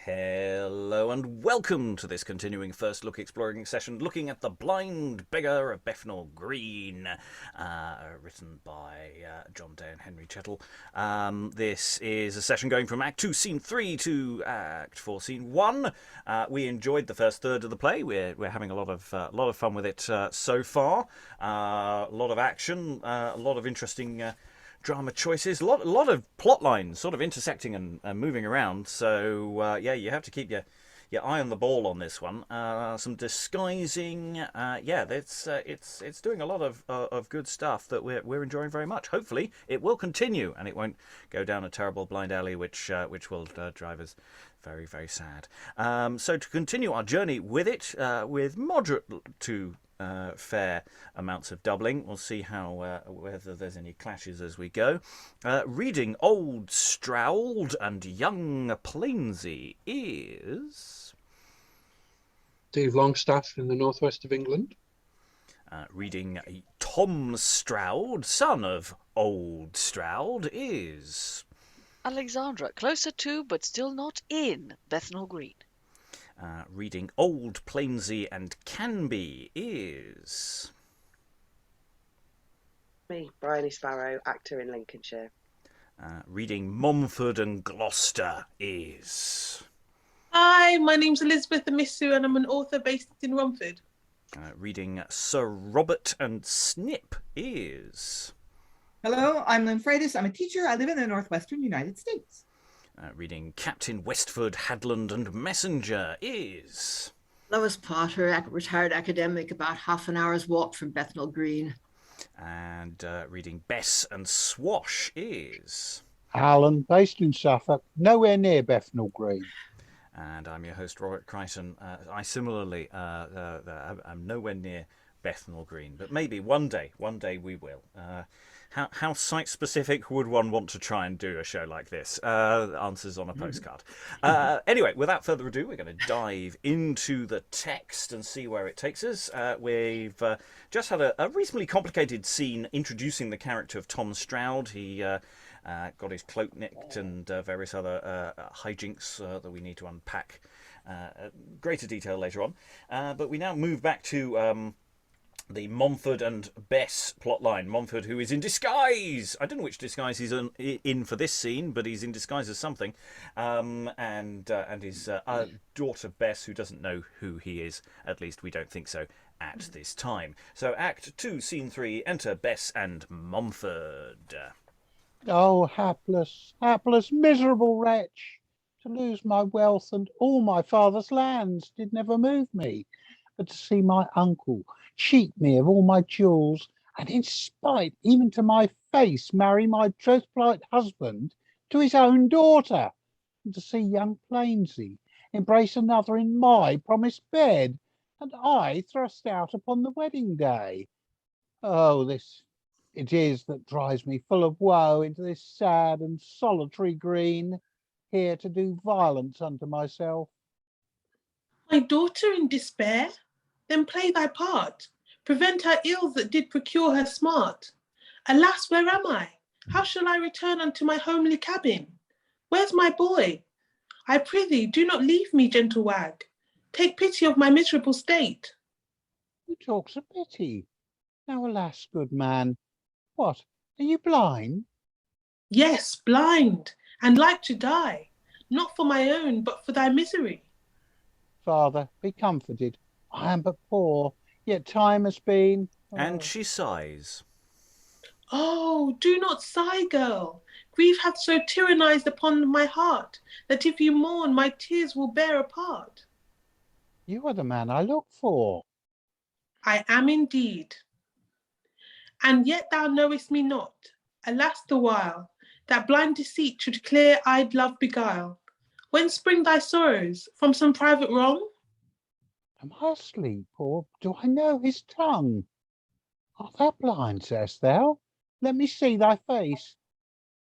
Hello and welcome to this continuing first look exploring session looking at The Blind Beggar of Bethnal Green, written by John Day and Henry Chettle. This is a session going from Act 2, Scene 3 to Act 4, Scene 1. We enjoyed the first third of the play. We're having a lot of fun with it so far. A lot of action, a lot of interesting drama choices, a lot of plot lines sort of intersecting and moving around. So you have to keep your eye on the ball on this one. Some disguising, it's doing a lot of good stuff that we're enjoying very much. Hopefully, it will continue and it won't go down a terrible blind alley, which will drive us very, very sad. So to continue our journey with it, with moderate to fair amounts of doubling. We'll see how whether there's any clashes as we go. Reading Old Strowd and Young Plainsey is Dave Longstaffe in the northwest of England. Reading Tom Strowd, son of Old Strowd, is Alexandra, closer to but still not in Bethnal Green. Reading Old Plainsey and Canbee is Me, Briony Sparrow, actor in Lincolnshire. Reading Momford and Gloucester is Hi, my name's Elizabeth Amisu and I'm an author based in Romford. Reading Sir Robert and Snip is Hello, I'm Lynn Freitas. I'm a teacher. I live in the northwestern United States. Reading Captain Westford, Hadland and Messenger is Lois Potter, retired academic, about half an hour's walk from Bethnal Green. And reading Bess and Swash is Alan, based in Suffolk, nowhere near Bethnal Green. And I'm your host, Robert Crighton. I similarly am nowhere near Bethnal Green, but maybe one day we will. How site-specific would one want to try and do a show like this? Answers on a postcard. Anyway, without further ado, we're going to dive into the text and see where it takes us. We've just had a reasonably complicated scene introducing the character of Tom Strowd. He got his cloak nicked and various other hijinks that we need to unpack greater detail later on. But we now move back to the Momford and Bess plotline. Momford, who is in disguise. I don't know which disguise he's in for this scene, but he's in disguise as something. And his daughter Bess, who doesn't know who he is. At least we don't think so at this time. So Act 2, Scene 3, enter Bess and Momford. Oh, hapless, miserable wretch! To lose my wealth and all my father's lands did never move me, but to see my uncle cheat me of all my jewels, and in spite even to my face marry my troth-plight husband to his own daughter, and to see young Plainsey embrace another in my promised bed, and I thrust out upon the wedding day. Oh, this it is that drives me full of woe into this sad and solitary green, here to do violence unto myself. My daughter in despair? Then play thy part. Prevent her ills that did procure her smart. Alas, where am I? How shall I return unto my homely cabin? Where's my boy? I prithee, do not leave me, gentle wag. Take pity of my miserable state. Who talks of pity? Now, alas, good man, what, are you blind? Yes, blind, and like to die, not for my own, but for thy misery. Father, be comforted. I am but poor, yet time has been... And she sighs. Oh, do not sigh, girl. Grief hath so tyrannized upon my heart, that if you mourn, my tears will bear a part. You are the man I look for. I am indeed. And yet thou knowest me not. Alas the while, that blind deceit should clear-eyed love beguile. Whence spring thy sorrows? From some private wrong? Am I asleep, or do I know his tongue? Art thou blind, sayest thou? Let me see thy face.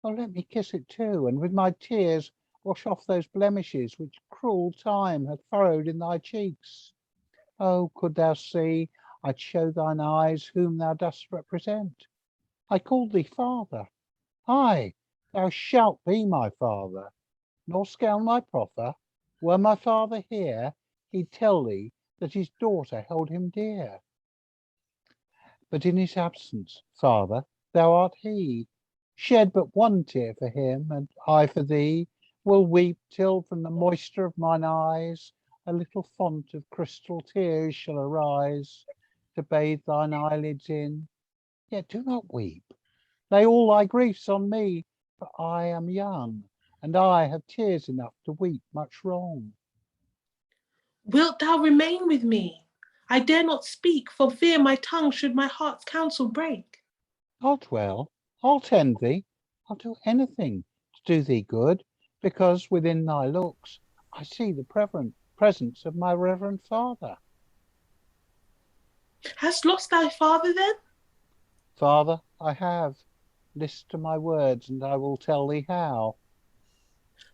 Oh, let me kiss it too, and with my tears wash off those blemishes which cruel time hath furrowed in thy cheeks. Oh, could thou see, I'd show thine eyes whom thou dost represent. I called thee father. Aye, thou shalt be my father, nor scan my proffer, Were my father here, he'd tell thee that his daughter held him dear. But in his absence, father, thou art he. Shed but one tear for him, and I for thee will weep till from the moisture of mine eyes a little font of crystal tears shall arise to bathe thine eyelids in. Yet do not weep. Lay all thy griefs on me, for I am young, and I have tears enough to weep much wrong. Wilt thou remain with me? I dare not speak, for fear my tongue should my heart's counsel break. I'll dwell, I'll tend thee, I'll do anything to do thee good, because within thy looks I see the presence of my reverend father. Hast lost thy father then? Father, I have. List to my words, and I will tell thee how.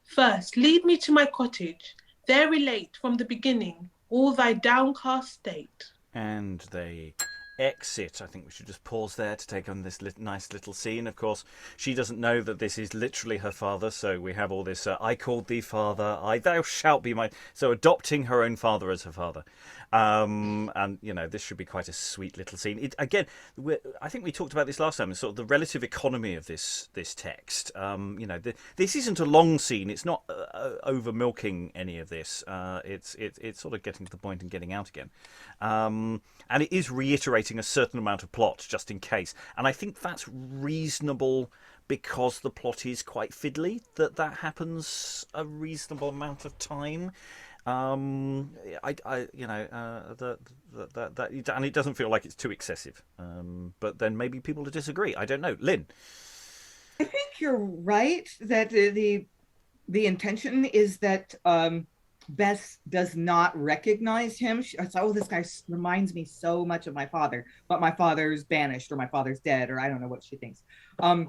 First, lead me to my cottage. There relate from the beginning all thy downcast state. And they exit. I think we should just pause there to take on this nice little scene. Of course, she doesn't know that this is literally her father, so we have all this, I called thee father, thou shalt be my... So adopting her own father as her father. And, you know, this should be quite a sweet little scene. Again, I think we talked about this last time, sort of the relative economy of this text. You know, this isn't a long scene. It's not over-milking any of this. It's sort of getting to the point and getting out again. And it is reiterating a certain amount of plot, just in case. And I think that's reasonable because the plot is quite fiddly, that happens a reasonable amount of time. And it doesn't feel like it's too excessive. But then maybe people will disagree. I don't know. Lynn? I think you're right that the intention is that Bess does not recognize him. She says, oh, this guy reminds me so much of my father, but my father's banished or my father's dead, or I don't know what she thinks. But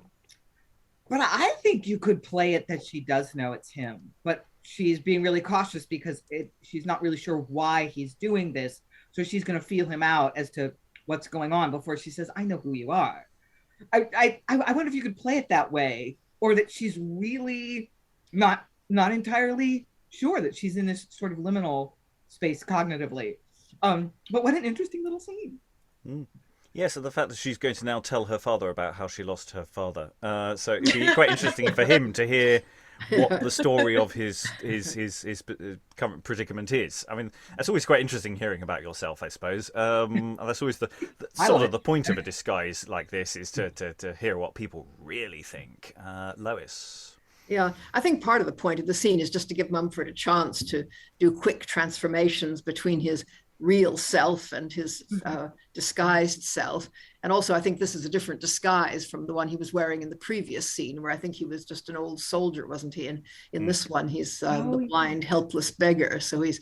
I think you could play it that she does know it's him, but she's being really cautious because she's not really sure why he's doing this. So she's going to feel him out as to what's going on before she says, I know who you are. I wonder if you could play it that way, or that she's really not entirely sure that she's in this sort of liminal space cognitively. But what an interesting little scene. Mm. Yeah, so the fact that she's going to now tell her father about how she lost her father. So it'd be quite interesting for him to hear what the story of his current predicament is. I mean, that's always quite interesting hearing about yourself, I suppose. And that's always the point of a disguise like this, is to hear what people really think. Lois? Yeah, I think part of the point of the scene is just to give Momford a chance to do quick transformations between his real self and his disguised self. And also, I think this is a different disguise from the one he was wearing in the previous scene, where I think he was just an old soldier, wasn't he? And in this one, he's the blind, helpless beggar. So he's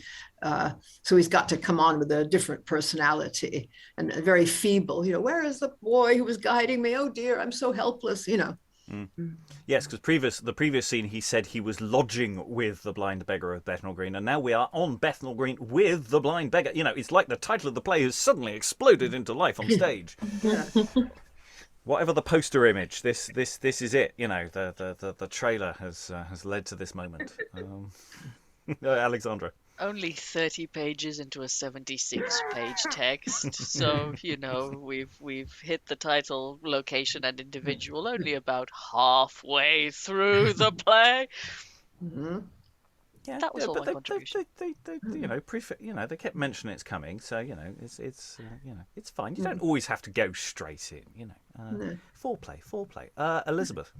got to come on with a different personality and very feeble. You know, where is the boy who was guiding me? Oh dear, I'm so helpless. You know. Mm. Yes, because the previous scene he said he was lodging with the blind beggar of Bethnal Green, and now we are on Bethnal Green with the blind beggar. You know, it's like the title of the play has suddenly exploded into life on stage. Whatever the poster image, this is it. You know, the trailer has led to this moment. Alexandra. Only 30 pages into a 76-page text, so you know we've hit the title, location, and individual only about halfway through the play. Mm-hmm. Yeah, that was all my contribution. They they kept mentioning it's coming, so you know it's fine. You don't always have to go straight in. You know, foreplay. Elizabeth.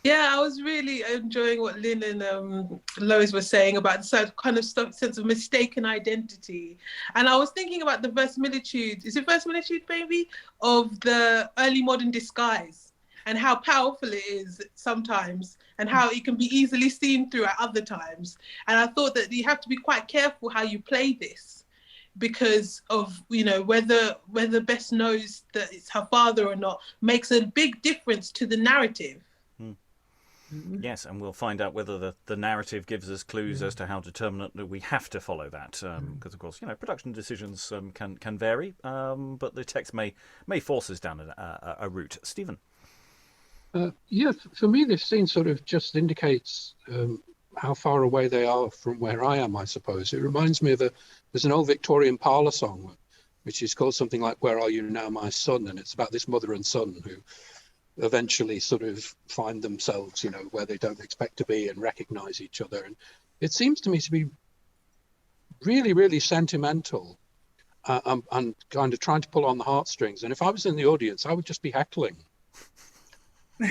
Yeah, I was really enjoying what Lynn and Lois were saying about the kind of sense of mistaken identity. And I was thinking about the verisimilitude, is it verisimilitude, maybe, of the early modern disguise and how powerful it is sometimes and how it can be easily seen through at other times. And I thought that you have to be quite careful how you play this because of, you know, whether Bess knows that it's her father or not makes a big difference to the narrative. Yes, and we'll find out whether the narrative gives us clues as to how determinate that we have to follow that. Because, of course, you know, production decisions can vary, but the text may force us down a route. Stephen? For me, this scene sort of just indicates how far away they are from where I am, I suppose. It reminds me of there's an old Victorian parlour song, which is called something like "Where Are You Now, My Son?" And it's about this mother and son who eventually sort of find themselves, where they don't expect to be and recognise each other. And it seems to me to be really, really sentimental and kind of trying to pull on the heartstrings. And if I was in the audience, I would just be heckling. Do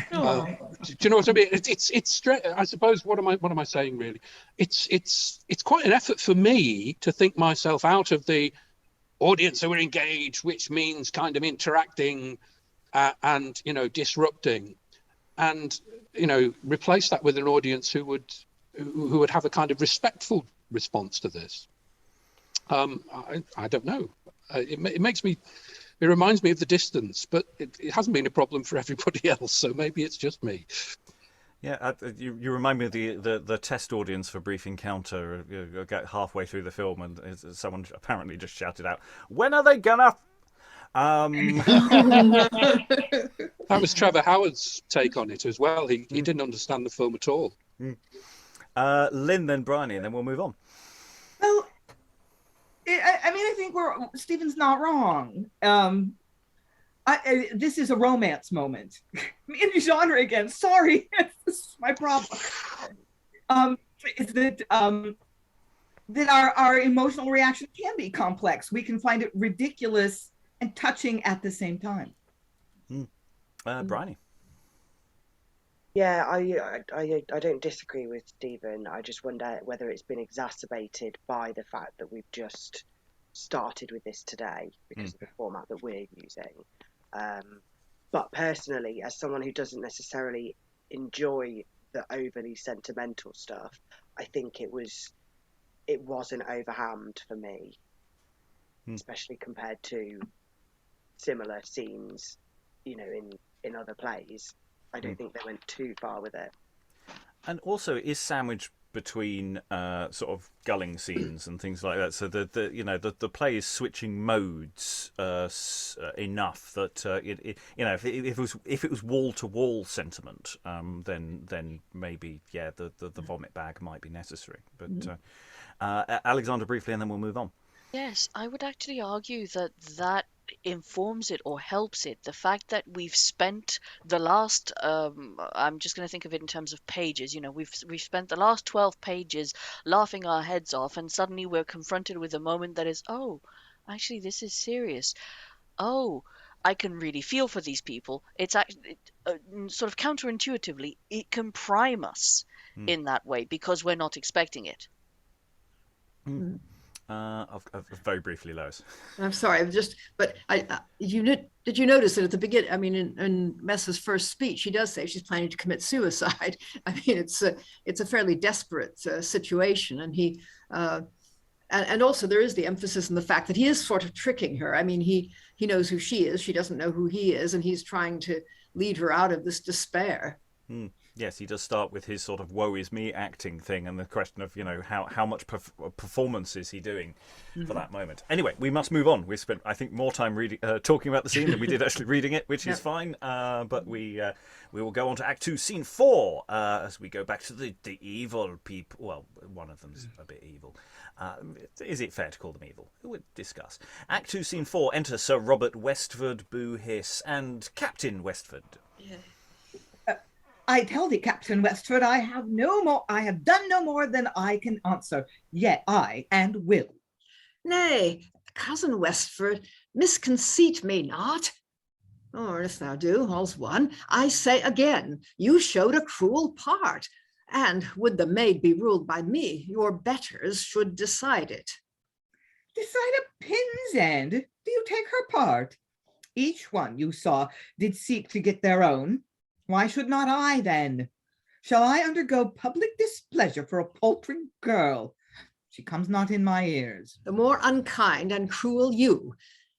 you know what I mean? It's straight. I suppose what am I saying really? It's quite an effort for me to think myself out of the audience who are engaged, which means kind of interacting and disrupting, and replace that with an audience who would have a kind of respectful response to this. I don't know. It reminds me of The Distance, but it hasn't been a problem for everybody else, so maybe it's just me. Yeah, you remind me of the test audience for Brief Encounter. You get halfway through the film and someone apparently just shouted out, "When are they gonna?" That was Trevor Howard's take on it as well. He didn't understand the film at all. Lynn, then Briony, and then we'll move on. Well, I think Stephen's not wrong. This is a romance moment. In genre again. Sorry, this is my problem. Is that our emotional reaction can be complex. We can find it ridiculous and touching at the same time. Briony. Yeah, I don't disagree with Stephen. I just wonder whether it's been exacerbated by the fact that we've just started with this today because of the format that we're using. But personally, as someone who doesn't necessarily enjoy the overly sentimental stuff, I think it wasn't overhammed for me, especially compared to similar scenes, in other plays. I don't think they went too far with it. And also, it is sandwiched between sort of gulling scenes and things like that. So the play is switching modes enough that if it was wall to wall sentiment, then maybe the vomit bag might be necessary. But Alexandra, briefly, and then we'll move on. Yes, I would actually argue that informs it or helps it. The fact that we've spent the last I'm just going to think of it in terms of pages. We've spent the last 12 pages laughing our heads off, and suddenly we're confronted with a moment that is, oh, actually this is serious. Oh, I can really feel for these people. It's actually sort of counterintuitively, it can prime us in that way because we're not expecting it. Very briefly, Lois. I'm sorry, but did you notice that at the beginning? I mean, in Messa's first speech, she does say she's planning to commit suicide. I mean, it's a fairly desperate situation, and and also there is the emphasis on the fact that he is sort of tricking her. I mean, he knows who she is, she doesn't know who he is, and he's trying to lead her out of this despair. Yes, he does start with his sort of woe is me acting thing and the question of, how much performance is he doing for that moment. Anyway, we must move on. We spent, I think, more time talking about the scene than we did actually reading it, which is fine. But we will go on to Act 2, Scene 4, as we go back to the evil people. Well, one of them's a bit evil. Is it fair to call them evil? We'll discuss. Act 2, Scene 4, enter Sir Robert Westford, Boo Hiss, and Captain Westford. Yeah. I tell thee, Captain Westford, I have done no more than I can answer, yet I and will. Nay, cousin Westford, misconceit me not. Or if thou do, all's one. I say again, you showed a cruel part, and would the maid be ruled by me, your betters should decide it. Decide a pin's end? Do you take her part? Each one you saw did seek to get their own. Why should not I, then? Shall I undergo public displeasure for a paltering girl? She comes not in my ears. The more unkind and cruel you.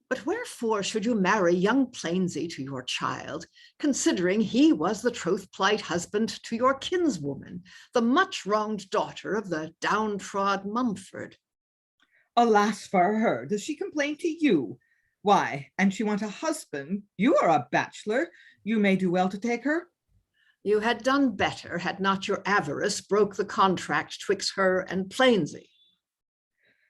But wherefore should you marry young Plainsey to your child, considering he was the troth-plight husband to your kinswoman, the much-wronged daughter of the downtrod Momford? Alas for her, does she complain to you? Why, and she want a husband? You are a bachelor. You may do well to take her. You had done better had not your avarice broke the contract twixt her and Plainsey.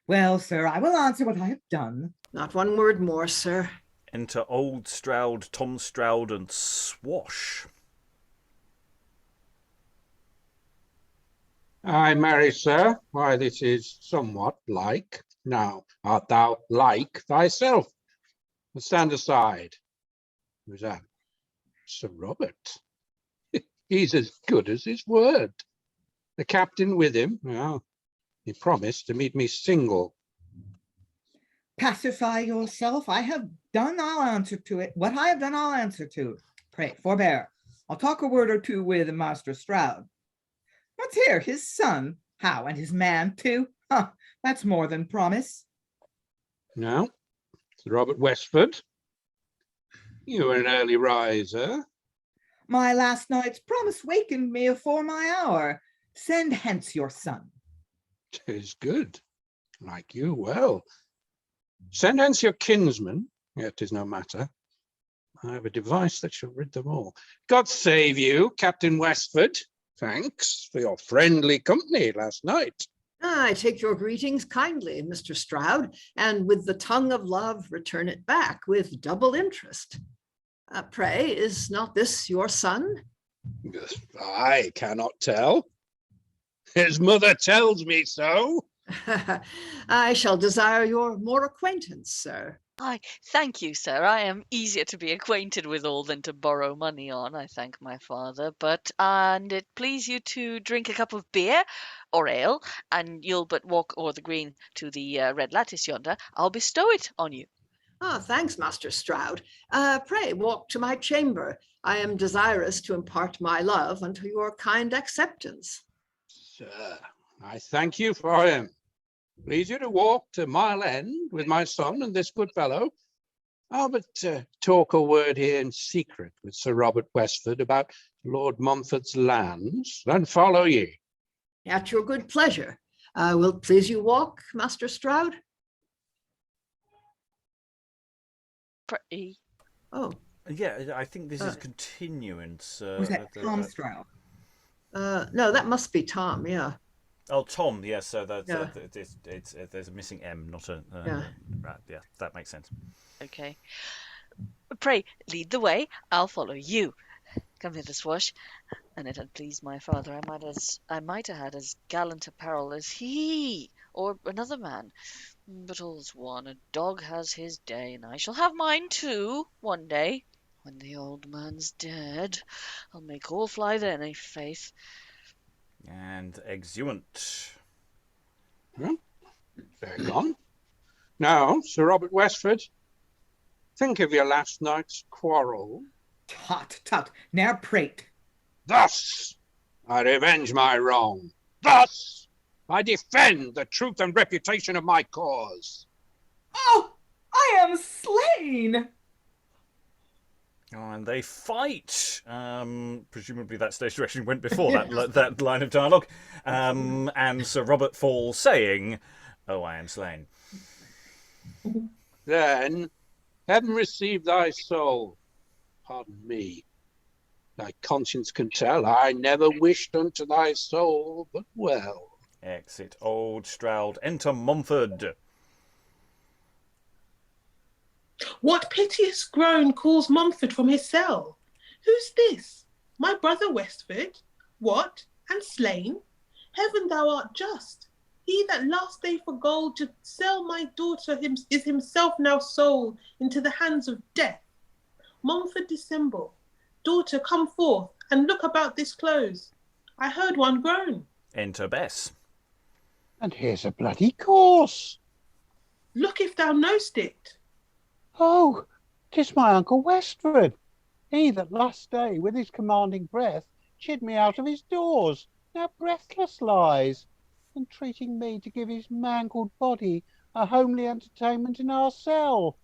Well, sir, I will answer what I have done. Not one word more, sir. Enter old Strowd, Tom Strowd, and Swash. Ay, marry, sir, why this is somewhat like. Now, art thou like thyself? But stand aside. Who's that? Sir Robert. He's as good as his word. The captain with him, well, he promised to meet me single. Pacify yourself. I have done, I'll answer to it. What I have done, I'll answer to. Pray, forbear. I'll talk a word or two with Master Strowd. What's here? His son? How? And his man too? Huh, that's more than promise. Now, Sir Robert Westford, you are an early riser. My last night's promise wakened me afore my hour. Send hence your son. 'Tis good. Like you well. Send hence your kinsman, yet 'tis no matter. I have a device that shall rid them all. God save you, Captain Westford. Thanks for your friendly company last night. I take your greetings kindly, Mr. Strowd, and with the tongue of love return it back with double interest. Pray, is not this your son? I cannot tell. His mother tells me so. I shall desire your more acquaintance, sir. Thank you, sir. I am easier to be acquainted withal than to borrow money on, I thank my father. But and it please you to drink a cup of beer or ale, and you'll but walk o'er the green to the red lattice yonder. I'll bestow it on you. Thanks, Master Strowd. Pray walk to my chamber. I am desirous to impart my love unto your kind acceptance. Sir, I thank you for him. Please you to walk to Mile End with my son and this good fellow. I'll but talk a word here in secret with Sir Robert Westford about Lord Momford's lands, then follow ye. At your good pleasure. Will it please you walk, Master Strowd? Oh. Yeah, I think this is continuance. Was that Tom Strowd? No, that must be Tom, yeah. Oh, Tom, yes, so that's, Yeah. it's there's a missing M, not a... Yeah. Right, yeah, that makes sense. Okay. Pray, lead the way. I'll follow you. Come hither, Swash. And it had pleased my father, I might have had as gallant apparel as he, or another man. But all's one, a dog has his day, and I shall have mine too, one day. When the old man's dead, I'll make all fly then, eh, faith. And exeunt. Well, they're gone. Now, Sir Robert Westford, think of your last night's quarrel. Tut, tut, ne'er prate. Thus I revenge my wrong. Thus I defend the truth and reputation of my cause. Oh, I am slain. Oh, and they fight. Presumably that stage direction went before that line of dialogue. And Sir Robert falls saying, "Oh, I am slain." Then heaven receive thy soul. Pardon me. Thy conscience can tell I never wished unto thy soul but well. Exit old Strowd. Enter Momford. What piteous groan calls Momford from his cell? Who's this? My brother Westford? What, and slain? Heaven, thou art just. He that last day for gold to sell my daughter is himself now sold into the hands of death. Momford dissemble. Daughter, come forth and look about this close. I heard one groan. Enter Bess. And here's a bloody corse. Look if thou know'st it. Oh, 'tis my uncle Westford. He that last day with his commanding breath chid me out of his doors, now breathless lies, entreating me to give his mangled body a homely entertainment in our cell.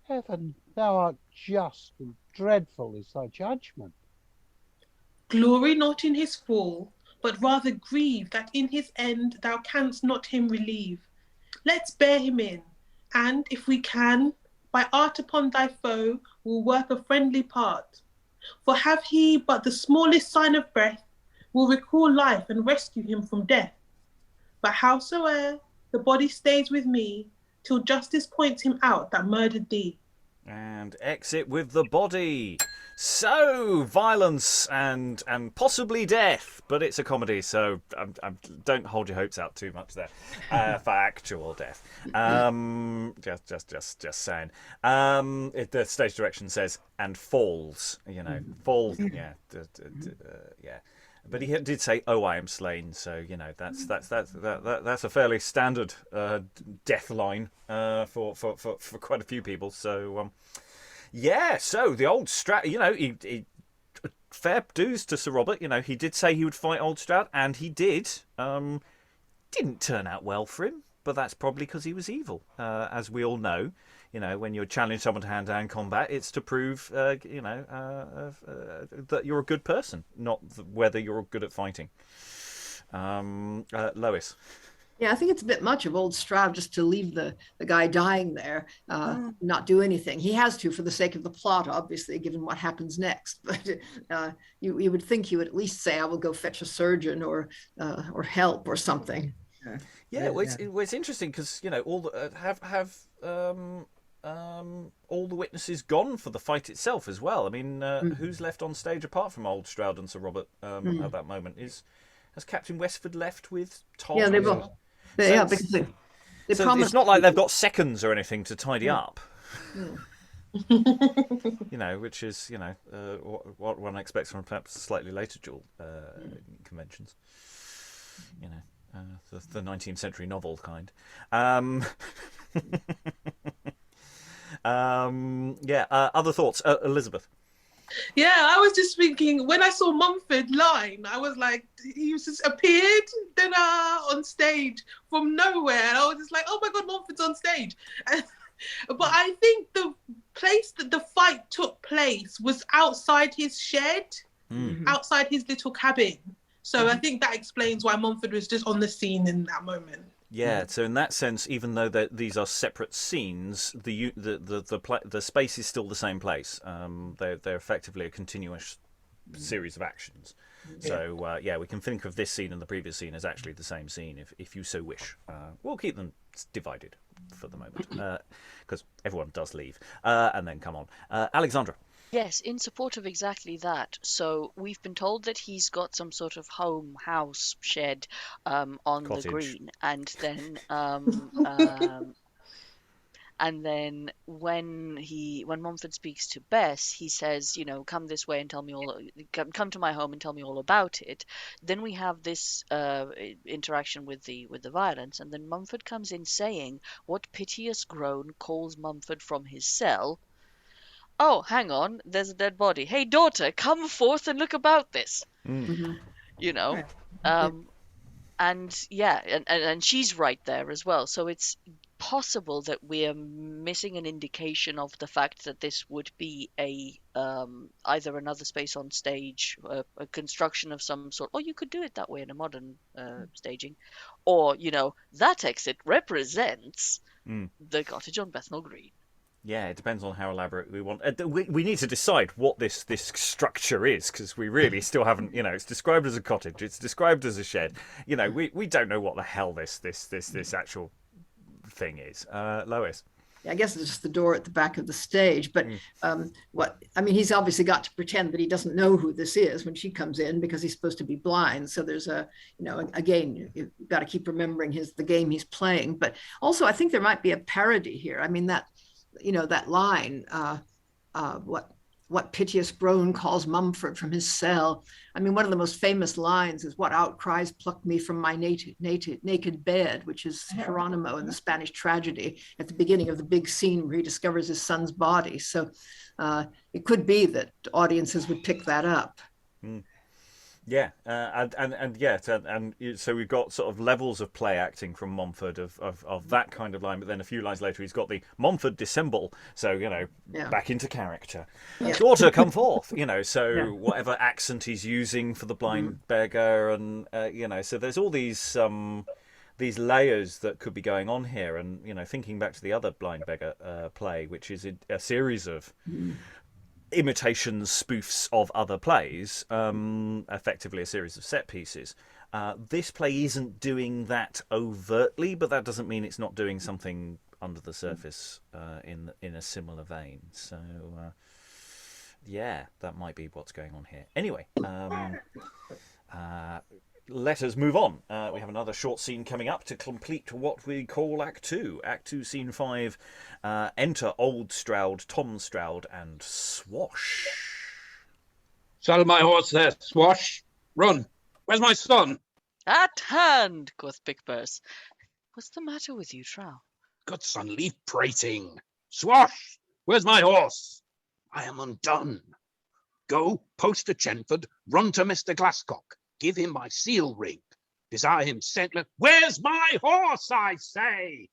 Heaven, thou art just, and dreadful is thy judgment. Glory not in his fall, but rather grieve that in his end thou canst not him relieve. Let's bear him in, and if we can, by art upon thy foe, we'll work a friendly part. For have he but the smallest sign of breath, will recall life and rescue him from death. But howsoe'er the body stays with me, till justice points him out that murdered thee. And exit with the body. So, violence and possibly death, but it's a comedy, so don't hold your hopes out too much there for actual death. Just saying. The stage direction says and falls. Falls. Yeah, yeah. But he did say, "Oh, I am slain." So that's a fairly standard death line for quite a few people. So. Yeah, so the old Strowd, he fair dues to Sir Robert. He did say he would fight old Strowd, and he did. Didn't turn out well for him, but that's probably because he was evil. As we all know, when you challenge someone to hand-to-hand combat, it's to prove, that you're a good person, not whether you're good at fighting. Lois. Yeah, I think it's a bit much of old Strowd just to leave the guy dying there, not do anything. He has to for the sake of the plot, obviously, given what happens next. But you would think he would at least say, "I will go fetch a surgeon or help or something." Yeah, it's interesting because all the all the witnesses gone for the fight itself as well. I mean, who's left on stage apart from old Strowd and Sir Robert at that moment? Has Captain Westford left with Tom? Yeah, they both. Because they promised. It's not like they've got seconds or anything to tidy up. Which is what one expects from perhaps slightly later duel conventions. The 19th century novel kind. Other thoughts, Elizabeth. Yeah, I was just thinking, when I saw Momford line, I was like, he just appeared then on stage from nowhere. And I was just like, oh my God, Momford's on stage. But I think the place that the fight took place was outside his shed, outside his little cabin. So I think that explains why Momford was just on the scene in that moment. Yeah, so in that sense, even though these are separate scenes, the space is still the same place. They're effectively a continuous series of actions. So we can think of this scene and the previous scene as actually the same scene, if you so wish. We'll keep them divided for the moment because everyone does leave and then come on. Alexandra. Yes, in support of exactly that. So we've been told that he's got some sort of house, shed on Cottage. the green, and then when Momford speaks to Bess, he says, come this way and tell me all. Come to my home and tell me all about it. Then we have this interaction with the violence, and then Momford comes in saying, "What piteous groan calls Momford from his cell? Oh, hang on, there's a dead body. Hey, daughter, come forth and look about this." And she's right there as well. So it's possible that we are missing an indication of the fact that this would be either another space on stage, a construction of some sort, or you could do it that way in a modern staging, or that exit represents the cottage on Bethnal Green. Yeah, it depends on how elaborate we want. We need to decide what this structure is, because we really still haven't. It's described as a cottage. It's described as a shed. We don't know what the hell this actual thing is. Lois. I guess it's just the door at the back of the stage. But he's obviously got to pretend that he doesn't know who this is when she comes in, because he's supposed to be blind. So there's again, you've got to keep remembering the game he's playing. But also, I think there might be a parody here. I mean, that line, what piteous groan calls Momford from his cell. I mean, one of the most famous lines is, "What outcries plucked me from my naked bed," which is Geronimo in the Spanish tragedy at the beginning of the big scene where he discovers his son's body. So it could be that audiences would pick that up. Yeah, so we've got sort of levels of play acting from Momford of that kind of line, but then a few lines later he's got the Momford dissemble, so back into character. Daughter, come forth, whatever accent he's using for the blind beggar, and so there's all these layers that could be going on here, and thinking back to the other blind beggar play, which is a series of imitations, spoofs of other plays, effectively a series of set pieces. This play isn't doing that overtly, but that doesn't mean it's not doing something under the surface in a similar vein. So, yeah, that might be what's going on here. Anyway, let us move on. We have another short scene coming up to complete what we call Act 2. Act 2, Scene 5. Enter Old Strowd, Tom Strowd, and Swash. Saddle my horse there, Swash. Run. Where's my son? At hand, quoth Pickpurse. What's the matter with you, Trow? Good son, leave prating. Swash, where's my horse? I am undone. Go, post to Chenford, run to Mr. Glasscock, give him my seal ring, desire him sent me. Where's my horse, I say?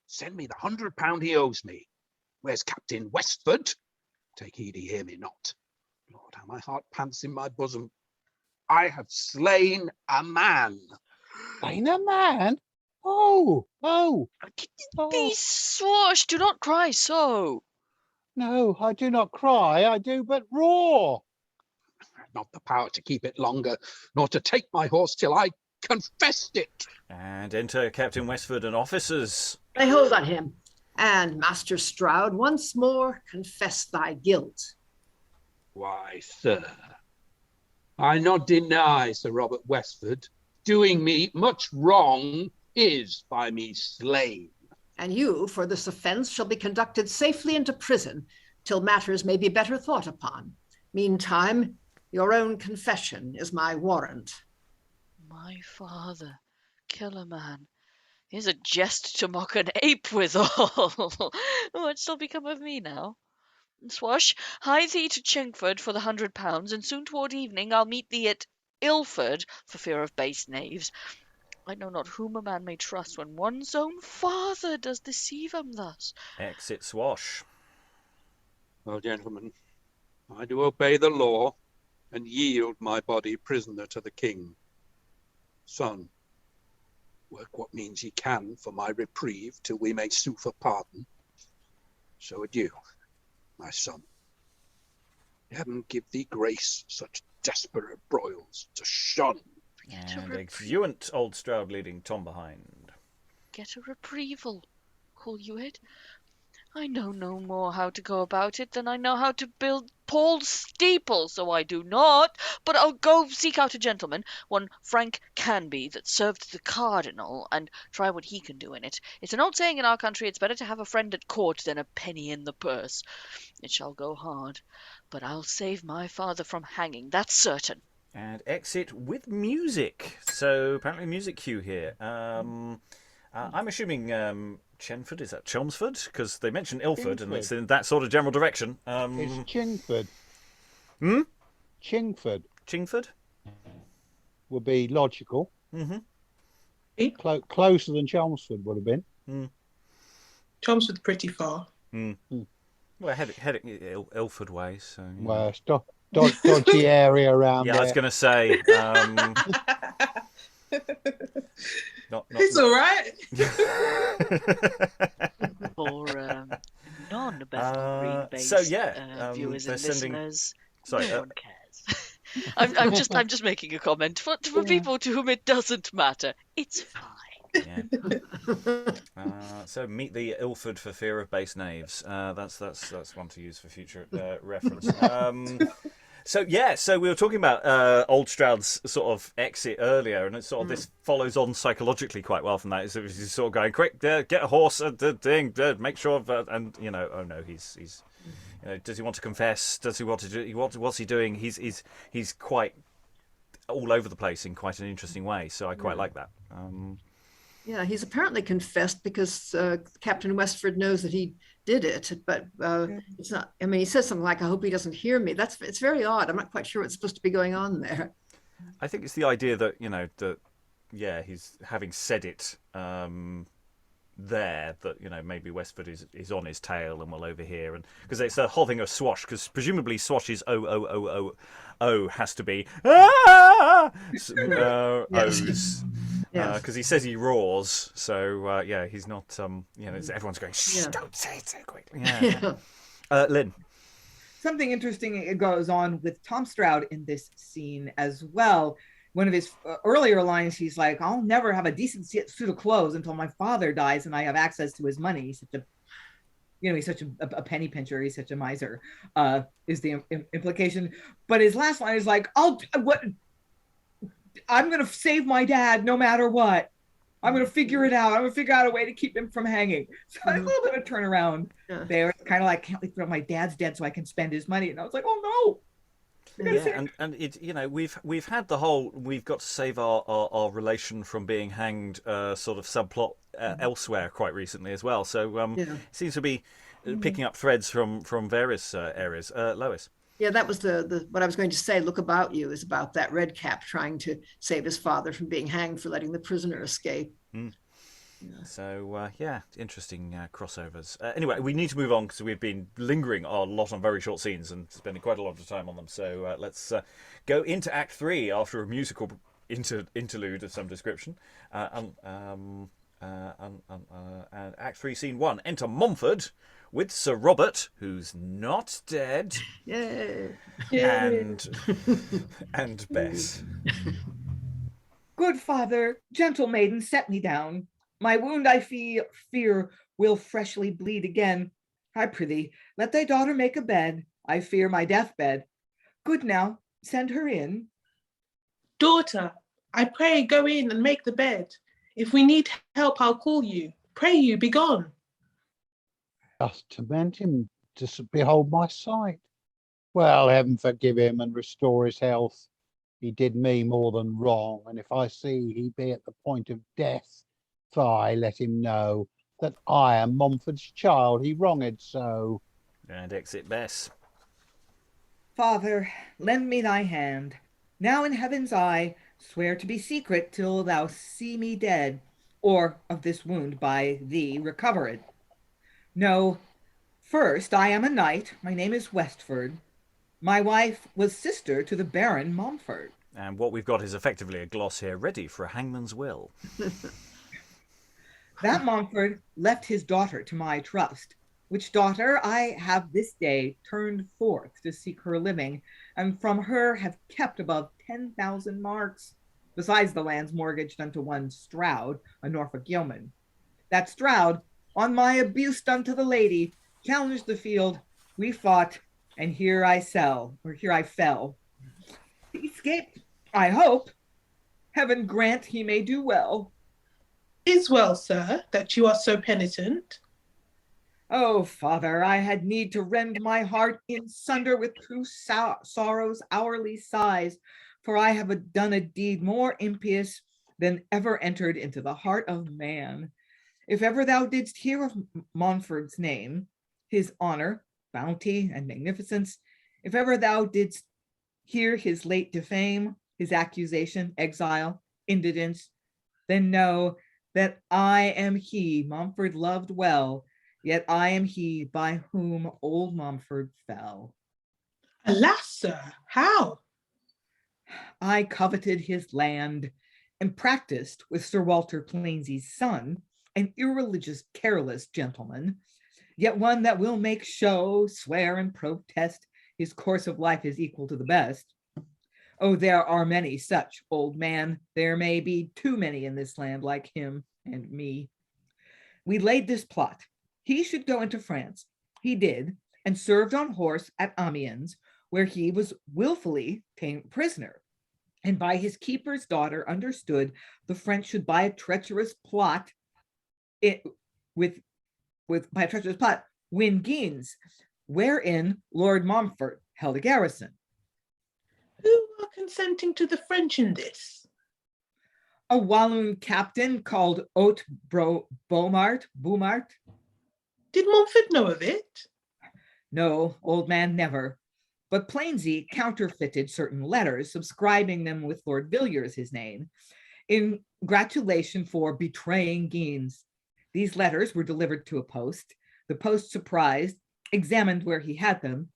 Send me the £100 he owes me. Where's Captain Westford? Take heed he hear me not. Lord, how my heart pants in my bosom. I have slain a man. Slain a man? Oh. Be Swash, do not cry so. No, I do not cry, I do but roar. Not the power to keep it longer, nor to take my horse till I confessed it. And enter Captain Westford and officers. Lay hold on him. And Master Strowd, once more confess thy guilt. Why, sir, I not deny Sir Robert Westford doing me much wrong is by me slain. And you, for this offence, shall be conducted safely into prison till matters may be better thought upon. Meantime, your own confession is my warrant. My father, kill a man. Here's a jest to mock an ape withal. What shall become of me now? Swash, hie thee to Chingford for the £100, and soon toward evening I'll meet thee at Ilford for fear of base knaves. I know not whom a man may trust when one's own father does deceive him thus. Exit Swash. Well, gentlemen, I do obey the law and yield my body prisoner to the king. Son, work what means ye can for my reprieve till we may sue for pardon. So adieu, my son. Heaven give thee grace such desperate broils to shun. And exeunt Old Strowd leading Tom behind. Get a reprieval, call you it? I know no more how to go about it than I know how to build Paul's steeple, so I do not. But I'll go seek out a gentleman, one Frank Canbee, that served the cardinal, and try what he can do in it. It's an old saying in our country, it's better to have a friend at court than a penny in the purse. It shall go hard, but I'll save my father from hanging, that's certain. And exit with music. So apparently music cue here. I'm assuming Chenford, is that Chelmsford? Because they mentioned Ilford, and it's in that sort of general direction. It's Chingford. Chingford Chingford? would be logical. Mm-hmm. Closer than Chelmsford would have been. Chelmsford's pretty far. Well, heading Ilford way, so... Well, it's dodgy area around there. Yeah, I was going to say... It's all right. For non-Bethnal Green-based so yeah, viewers they're and sending... listeners, Sorry, no one cares. I'm just making a comment for people to whom it doesn't matter. It's fine. Yeah. So meet the Ilford for fear of base knaves. That's one to use for future reference. So we were talking about Old Strowd's sort of exit earlier, and it's sort of this follows on psychologically quite well from that. So he's sort of going, quick, get a horse, make sure, and oh no, he's does he want to confess? Does he want to do? What's he doing? He's quite all over the place in quite an interesting way. So I quite like that. Yeah, he's apparently confessed because Captain Westford knows that he did it, but it's not. I mean, he says something like, "I hope he doesn't hear me." It's very odd. I'm not quite sure what's supposed to be going on there. I think it's the idea that he's having said it there, that maybe Westford is on his tail and will overhear, and because it's the whole thing of Swash, because presumably Swash's O has to be O's. Because he says he roars, so he's not. Everyone's going, shh, don't say it so quickly. Yeah. Lynn. something interesting goes on with Tom Strowd in this scene as well. One of his earlier lines, he's like, I'll never have a decent suit of clothes until my father dies and I have access to his money. He's such a penny pincher. He's such a miser, is the implication. But his last line is like, I'm going to save my dad no matter what. I'm going to figure it out. I'm going to figure out a way to keep him from hanging. So a little bit of turnaround there. It's kind of like, can't leave my dad's dead so I can spend his money. And I was like, oh no. Yeah, and it, we've had the whole we've got to save our relation from being hanged sort of subplot elsewhere quite recently as well. So it seems to be picking up threads from various areas. Lois. Yeah, that was the what I was going to say. Look About You is about that red cap trying to save his father from being hanged for letting the prisoner escape. Mm. Yeah. So, interesting crossovers. Anyway, we need to move on because we've been lingering a lot on very short scenes and spending quite a lot of time on them. So let's go into Act 3 after a musical interlude of some description. And Act 3, Scene 1. Enter Momford with Sir Robert, who's not dead. Yay! And Bess. Good father, gentle maiden, set me down. My wound I fear will freshly bleed again. I prithee, let thy daughter make a bed. I fear my deathbed. Good now, send her in. Daughter, I pray go in and make the bed. If we need help, I'll call you. Pray you, be gone. Just torment him to behold my sight. Well, heaven forgive him and restore his health. He did me more than wrong, and if I see he be at the point of death, I let him know that I am Momford's child he wronged so. And exit Bess. Father, lend me thy hand. Now in heaven's eye, swear to be secret till thou see me dead, or of this wound by thee recovered. No, first I am a knight, my name is Westford. My wife was sister to the Baron Momford. And what we've got is effectively a gloss here ready for a hangman's will. That Momford left his daughter to my trust, which daughter I have this day turned forth to seek her living, and from her have kept above 10,000 marks, besides the lands mortgaged unto one Strowd, a Norfolk yeoman. That Strowd, on my abuse done to the lady, challenged the field. We fought, and here I fell. He escaped, I hope. Heaven grant he may do well. Is well, sir, that you are so penitent. Oh, father, I had need to rend my heart in sunder with true sorrow's hourly sighs, for I have done a deed more impious than ever entered into the heart of man. If ever thou didst hear of Momford's name, his honor, bounty, and magnificence, if ever thou didst hear his late defame, his accusation, exile, indigence, then know that I am he Momford loved well, yet I am he by whom old Momford fell. Alas, sir, how? I coveted his land and practiced with Sir Walter Plainsey's son, an irreligious, careless gentleman, yet one that will make show, swear, and protest his course of life is equal to the best. Oh, there are many such, old man. There may be too many in this land like him and me. We laid this plot. He should go into France. He did, and served on horse at Amiens, where he was willfully taken prisoner. And by his keeper's daughter understood the French should by a treacherous plot win Guines, wherein Lord Momford held a garrison. Who are consenting to the French in this? A Walloon captain called Haute Beaumart. Did Momford know of it? No, old man, never. But Plainsey counterfeited certain letters, subscribing them with Lord Villiers, his name, in gratulation for betraying Guines. These letters were delivered to a post. The post, surprised, examined where he had them.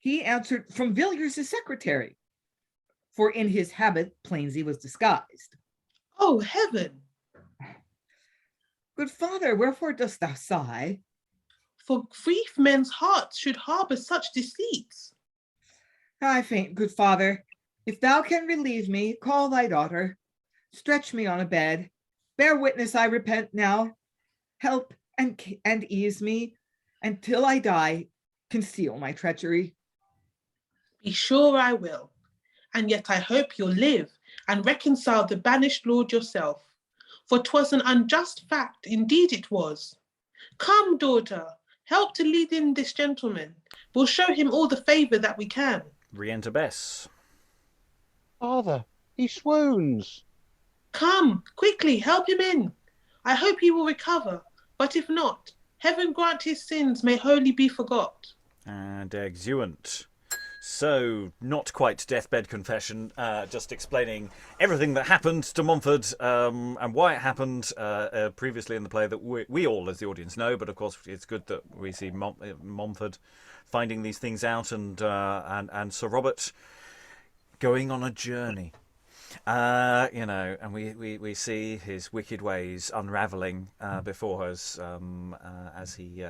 He answered from Villiers' secretary, for in his habit Plainsey was disguised. Oh, heaven! Good father, wherefore dost thou sigh? For grief men's hearts should harbour such deceits. I faint, good father. If thou can relieve me, call thy daughter. Stretch me on a bed. Bear witness I repent now. Help and ease me, and till I die, conceal my treachery. Be sure I will, and yet I hope you'll live and reconcile the banished lord yourself, for 'twas an unjust fact, indeed it was. Come, daughter, help to lead in this gentleman. We'll show him all the favour that we can. Re-enter Bess. Father, he swoons. Come, quickly, help him in. I hope he will recover, but if not, heaven grant his sins may wholly be forgot. And exeunt. So, not quite deathbed confession, just explaining everything that happened to Momford and why it happened previously in the play that we all, as the audience, know. But of course, it's good that we see Momford finding these things out, and Sir Robert going on a journey. And we see his wicked ways unravelling before us as he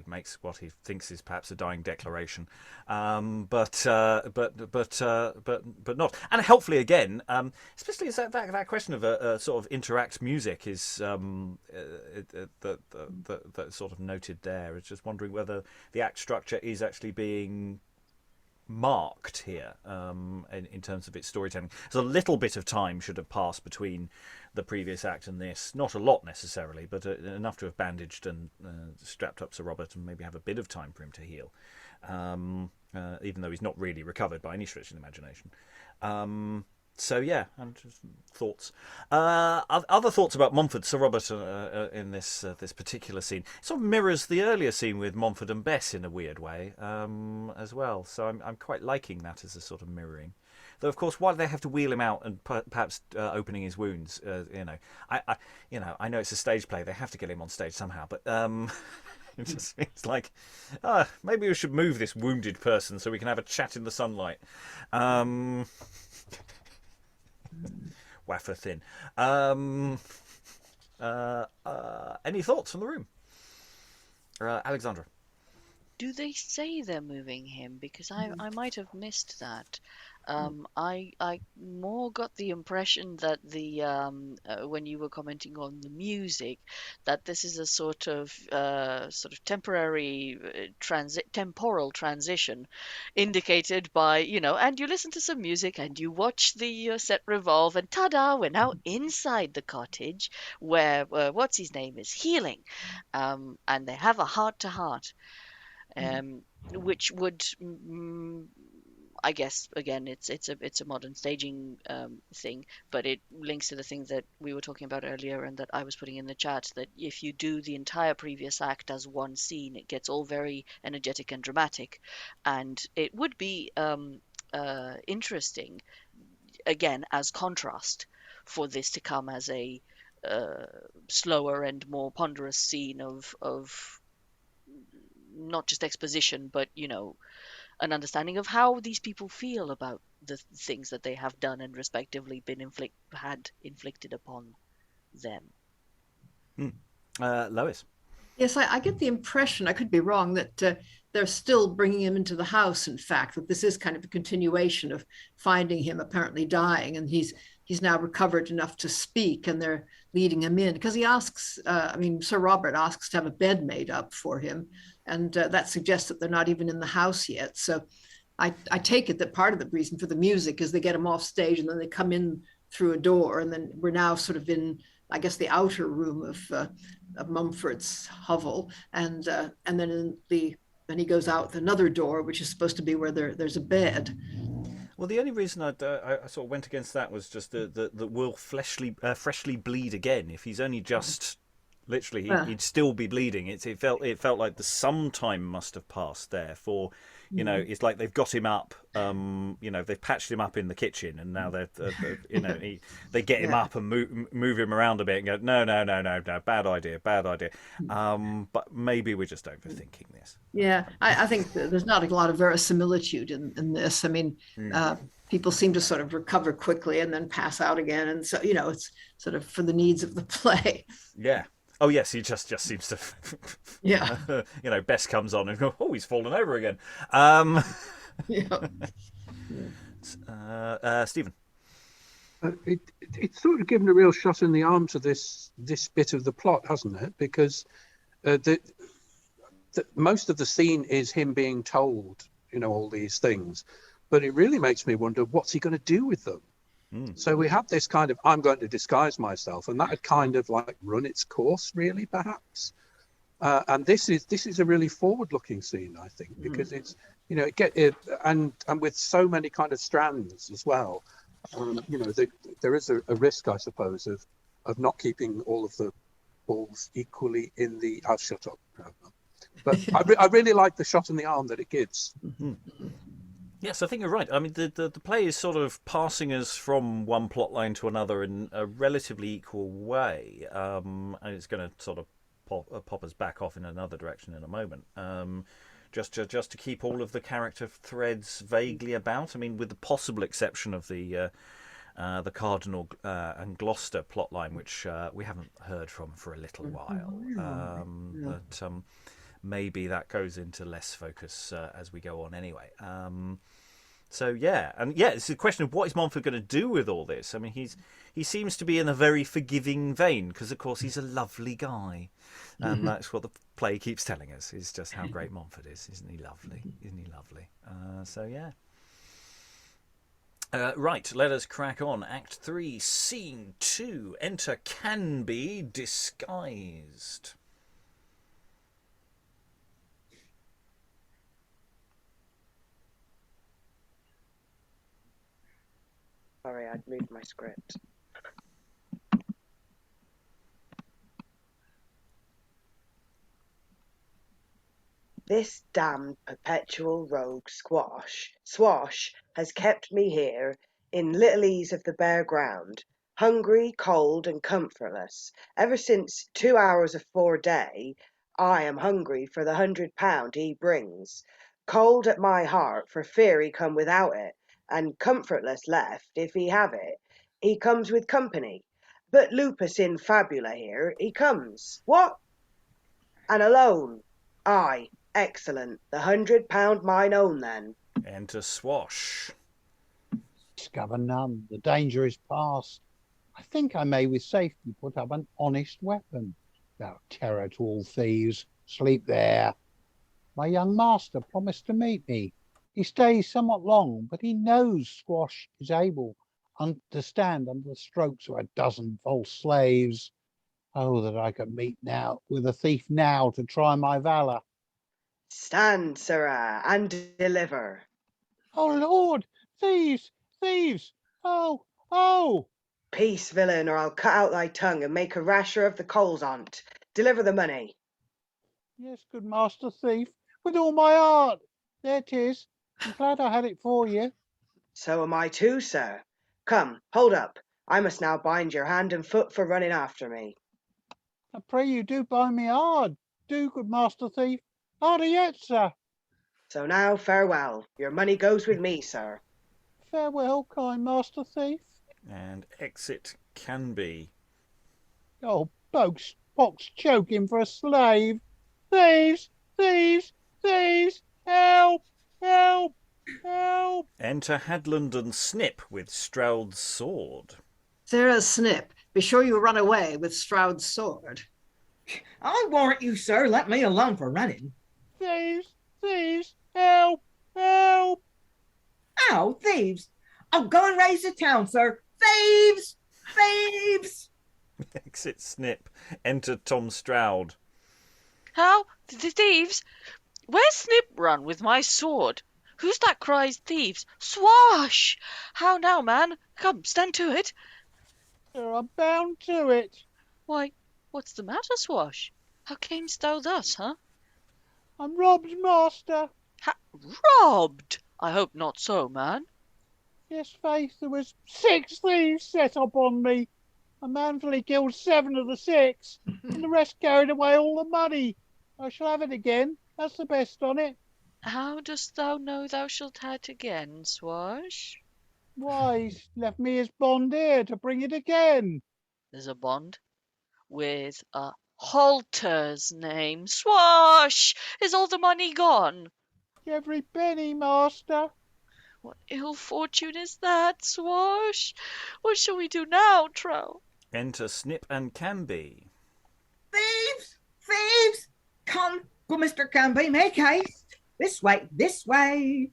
makes what he thinks is perhaps a dying declaration, but not. And helpfully again, especially as that question of a sort of interact music is that sort of noted there. It's just wondering whether the act structure is actually being marked here in terms of its storytelling. So a little bit of time should have passed between the previous act and this. Not a lot necessarily, but enough to have bandaged and strapped up Sir Robert and maybe have a bit of time for him to heal, even though he's not really recovered by any stretch of the imagination. So yeah, and just thoughts. Other thoughts about Momford, Sir Robert, in this particular scene. It sort of mirrors the earlier scene with Momford and Bess in a weird way, as well. So I'm quite liking that as a sort of mirroring. Though of course, why do they have to wheel him out and perhaps opening his wounds? I know it's a stage play. They have to get him on stage somehow, but. It just seems like maybe we should move this wounded person so we can have a chat in the sunlight. Wafer thin. Any thoughts from the room? Alexandra. Do they say they're moving him? Because I might have missed that. I more got the impression that when you were commenting on the music, that this is a sort of temporary temporal transition, indicated by and you listen to some music and you watch the set revolve, and ta-da, we're now inside the cottage where what's his name is healing, and they have a heart-to-heart, which would. I guess again, it's a modern staging thing, but it links to the thing that we were talking about earlier, and that I was putting in the chat. That if you do the entire previous act as one scene, it gets all very energetic and dramatic, and it would be interesting, again as contrast, for this to come as a slower and more ponderous scene of not just exposition, but an understanding of how these people feel about the things that they have done and respectively been inflicted upon them. Lois. Yes, I get the impression, I could be wrong, that they're still bringing him into the house, in fact, that this is kind of a continuation of finding him apparently dying, and he's now recovered enough to speak, and they're leading him in. Because he asks, Sir Robert asks to have a bed made up for him, and that suggests that they're not even in the house yet. So I take it that part of the reason for the music is they get him off stage, and then they come in through a door, and then we're now sort of in, I guess, the outer room of Mumford's hovel, and then then he goes out another door, which is supposed to be where there's a bed. Well, the only reason I sort of went against that was just that will freshly bleed again. If he's only just literally, he'd still be bleeding. It felt like some time must have passed there for. It's like they've got him up. They've patched him up in the kitchen, and now they get him up and move him around a bit and go, no, bad idea. But maybe we're just overthinking this. Yeah, I think there's not a lot of verisimilitude in this. I mean, people seem to sort of recover quickly and then pass out again, and so it's sort of for the needs of the play. Yeah. Oh yes, he just seems to. Yeah. Bess comes on and goes, oh, he's fallen over again. Yeah. Stephen. It's sort of given a real shot in the arm to this bit of the plot, hasn't it? Because most of the scene is him being told, all these things, but it really makes me wonder what's he going to do with them. So we have this kind of I'm going to disguise myself, and that had kind of like run its course, really, perhaps. And this is a really forward-looking scene, I think, because it's and with so many kind of strands as well. There is a risk, I suppose, of not keeping all of the balls equally in the. I'll shut up. But I really like the shot in the arm that it gives. Yes, I think you're right. I mean, the play is sort of passing us from one plot line to another in a relatively equal way, and it's going to sort of pop us back off in another direction in a moment. Just to keep all of the character threads vaguely about. I mean, with the possible exception of the Cardinal and Gloucester plotline, which we haven't heard from for a little while. But maybe that goes into less focus as we go on anyway. It's a question of what is Momford going to do with all this? I mean, he seems to be in a very forgiving vein because, of course, he's a lovely guy, and that's what the play keeps telling us. Is just how great Momford is, isn't he lovely? Isn't he lovely? Right, let us crack on. Act 3, Scene 2. Enter Canbee disguised. Sorry, I'd moved my script. This damned perpetual rogue Swash has kept me here in little ease of the bare ground, hungry, cold, and comfortless. Ever since 2 hours afore day, I am hungry for the £100 he brings. Cold at my heart for fear he come without it, and comfortless left if he have it. He comes with company. But lupus in fabula here, he comes. What? And alone. Aye. Excellent. The £100 mine own then. Enter Swash. Discover none. The danger is past. I think I may with safety put up an honest weapon. Thou terror to all thieves, sleep there. My young master promised to meet me. He stays somewhat long, but he knows Swash is able to stand under the strokes of a dozen false slaves. Oh, that I could meet now with a thief now to try my valour. Stand, sirrah, and deliver. Oh, Lord! Thieves! Thieves! Oh! Oh! Peace, villain, or I'll cut out thy tongue and make a rasher of the coals on't. Deliver the money. Yes, good master thief, with all my heart. There 'tis. I'm glad I had it for you. So am I too, sir. Come, hold up. I must now bind your hand and foot for running after me. I pray you do bind me hard. Do, good master thief. Harder yet, sir. So now, farewell. Your money goes with me, sir. Farewell, kind master thief. And exit Canbee. Oh, box choking for a slave. Thieves! Thieves! Thieves! Help! Help! Help! Enter Hadland and Snip with Strowd's sword. Sarah Snip, be sure you run away with Strowd's sword. I warrant you, sir, let me alone for running. Thieves! Thieves! Help! Help! Ow, thieves! I'll go and raise the town, sir. Thieves! Thieves! Exit Snip. Enter Tom Strowd. How? The thieves? Where's Snip run with my sword? Who's that cries thieves? Swash! How now, man? Come, stand to it. Sir, I'm bound to it. Why, what's the matter, Swash? How camest thou thus, huh? I'm robbed, master. Robbed? I hope not so, man. Yes, faith, there was 6 thieves set upon me. I manfully killed 7 of the 6, and the rest carried away all the money. I shall have it again. That's the best on it. How dost thou know thou shalt have it again, Swash? Why, he's left me his bond here to bring it again. There's a bond with a halter's name. Swash! Is all the money gone? every penny, master. What ill fortune is that, Swash? What shall we do now, Trow? Enter Snip and Canbee. Thieves! Thieves! Come, good Mr. Canbee, make haste. This way, this way.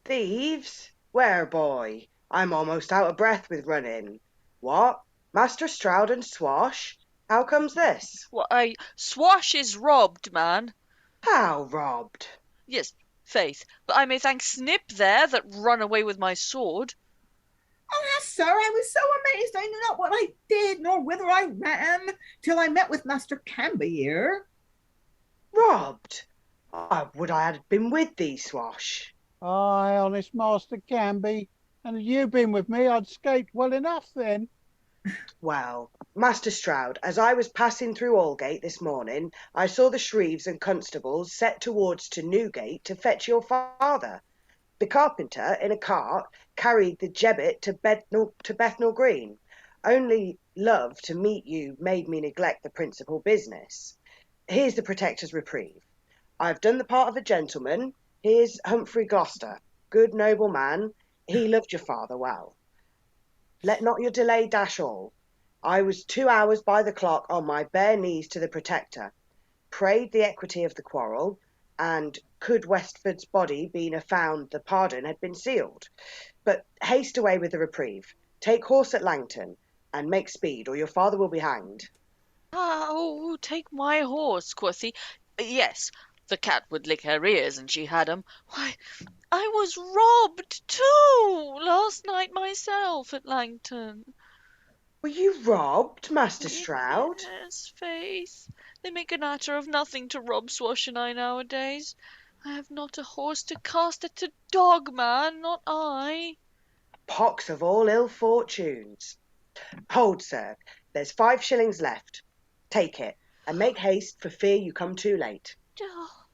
Thieves? Where, boy? I'm almost out of breath with running. What? Master Strowd and Swash? How comes this? Why, Swash is robbed, man. How robbed? Yes, faith, but I may thank Snip there that run away with my sword. Alas, sir, I was so amazed I knew not what I did, nor whither I ran, till I met with Master Canbee here. Robbed? Would I had been with thee, Swash. Aye, honest Master Canbee. And had you been with me, I'd escaped well enough then. Well, Master Strowd, as I was passing through Aldgate this morning, I saw the Shreves and constables set towards to Newgate to fetch your father. The carpenter, in a cart, carried the gibbet to Bethnal Green. Only love to meet you made me neglect the principal business. Here's the Protector's reprieve. I have done the part of a gentleman. Here's Humphrey Gloucester, good noble man. He loved your father well. Let not your delay dash all. I was 2 hours by the clock on my bare knees to the Protector, prayed the equity of the quarrel, and could Westford's body been found, the pardon had been sealed. But haste away with the reprieve. Take horse at Langton, and make speed, or your father will be hanged. Oh, take my horse, quoth he. Yes, the cat would lick her ears, and she had 'em. Why, I was robbed too last night myself at Langton. Were you robbed, Master Strowd? Yes, faith. They make a matter of nothing to rob Swash and I nowadays. I have not a horse to cast at a dog, man, not I. Pox of all ill fortunes. Hold, sir, there's 5 shillings left. Take it, and make haste for fear you come too late. Oh,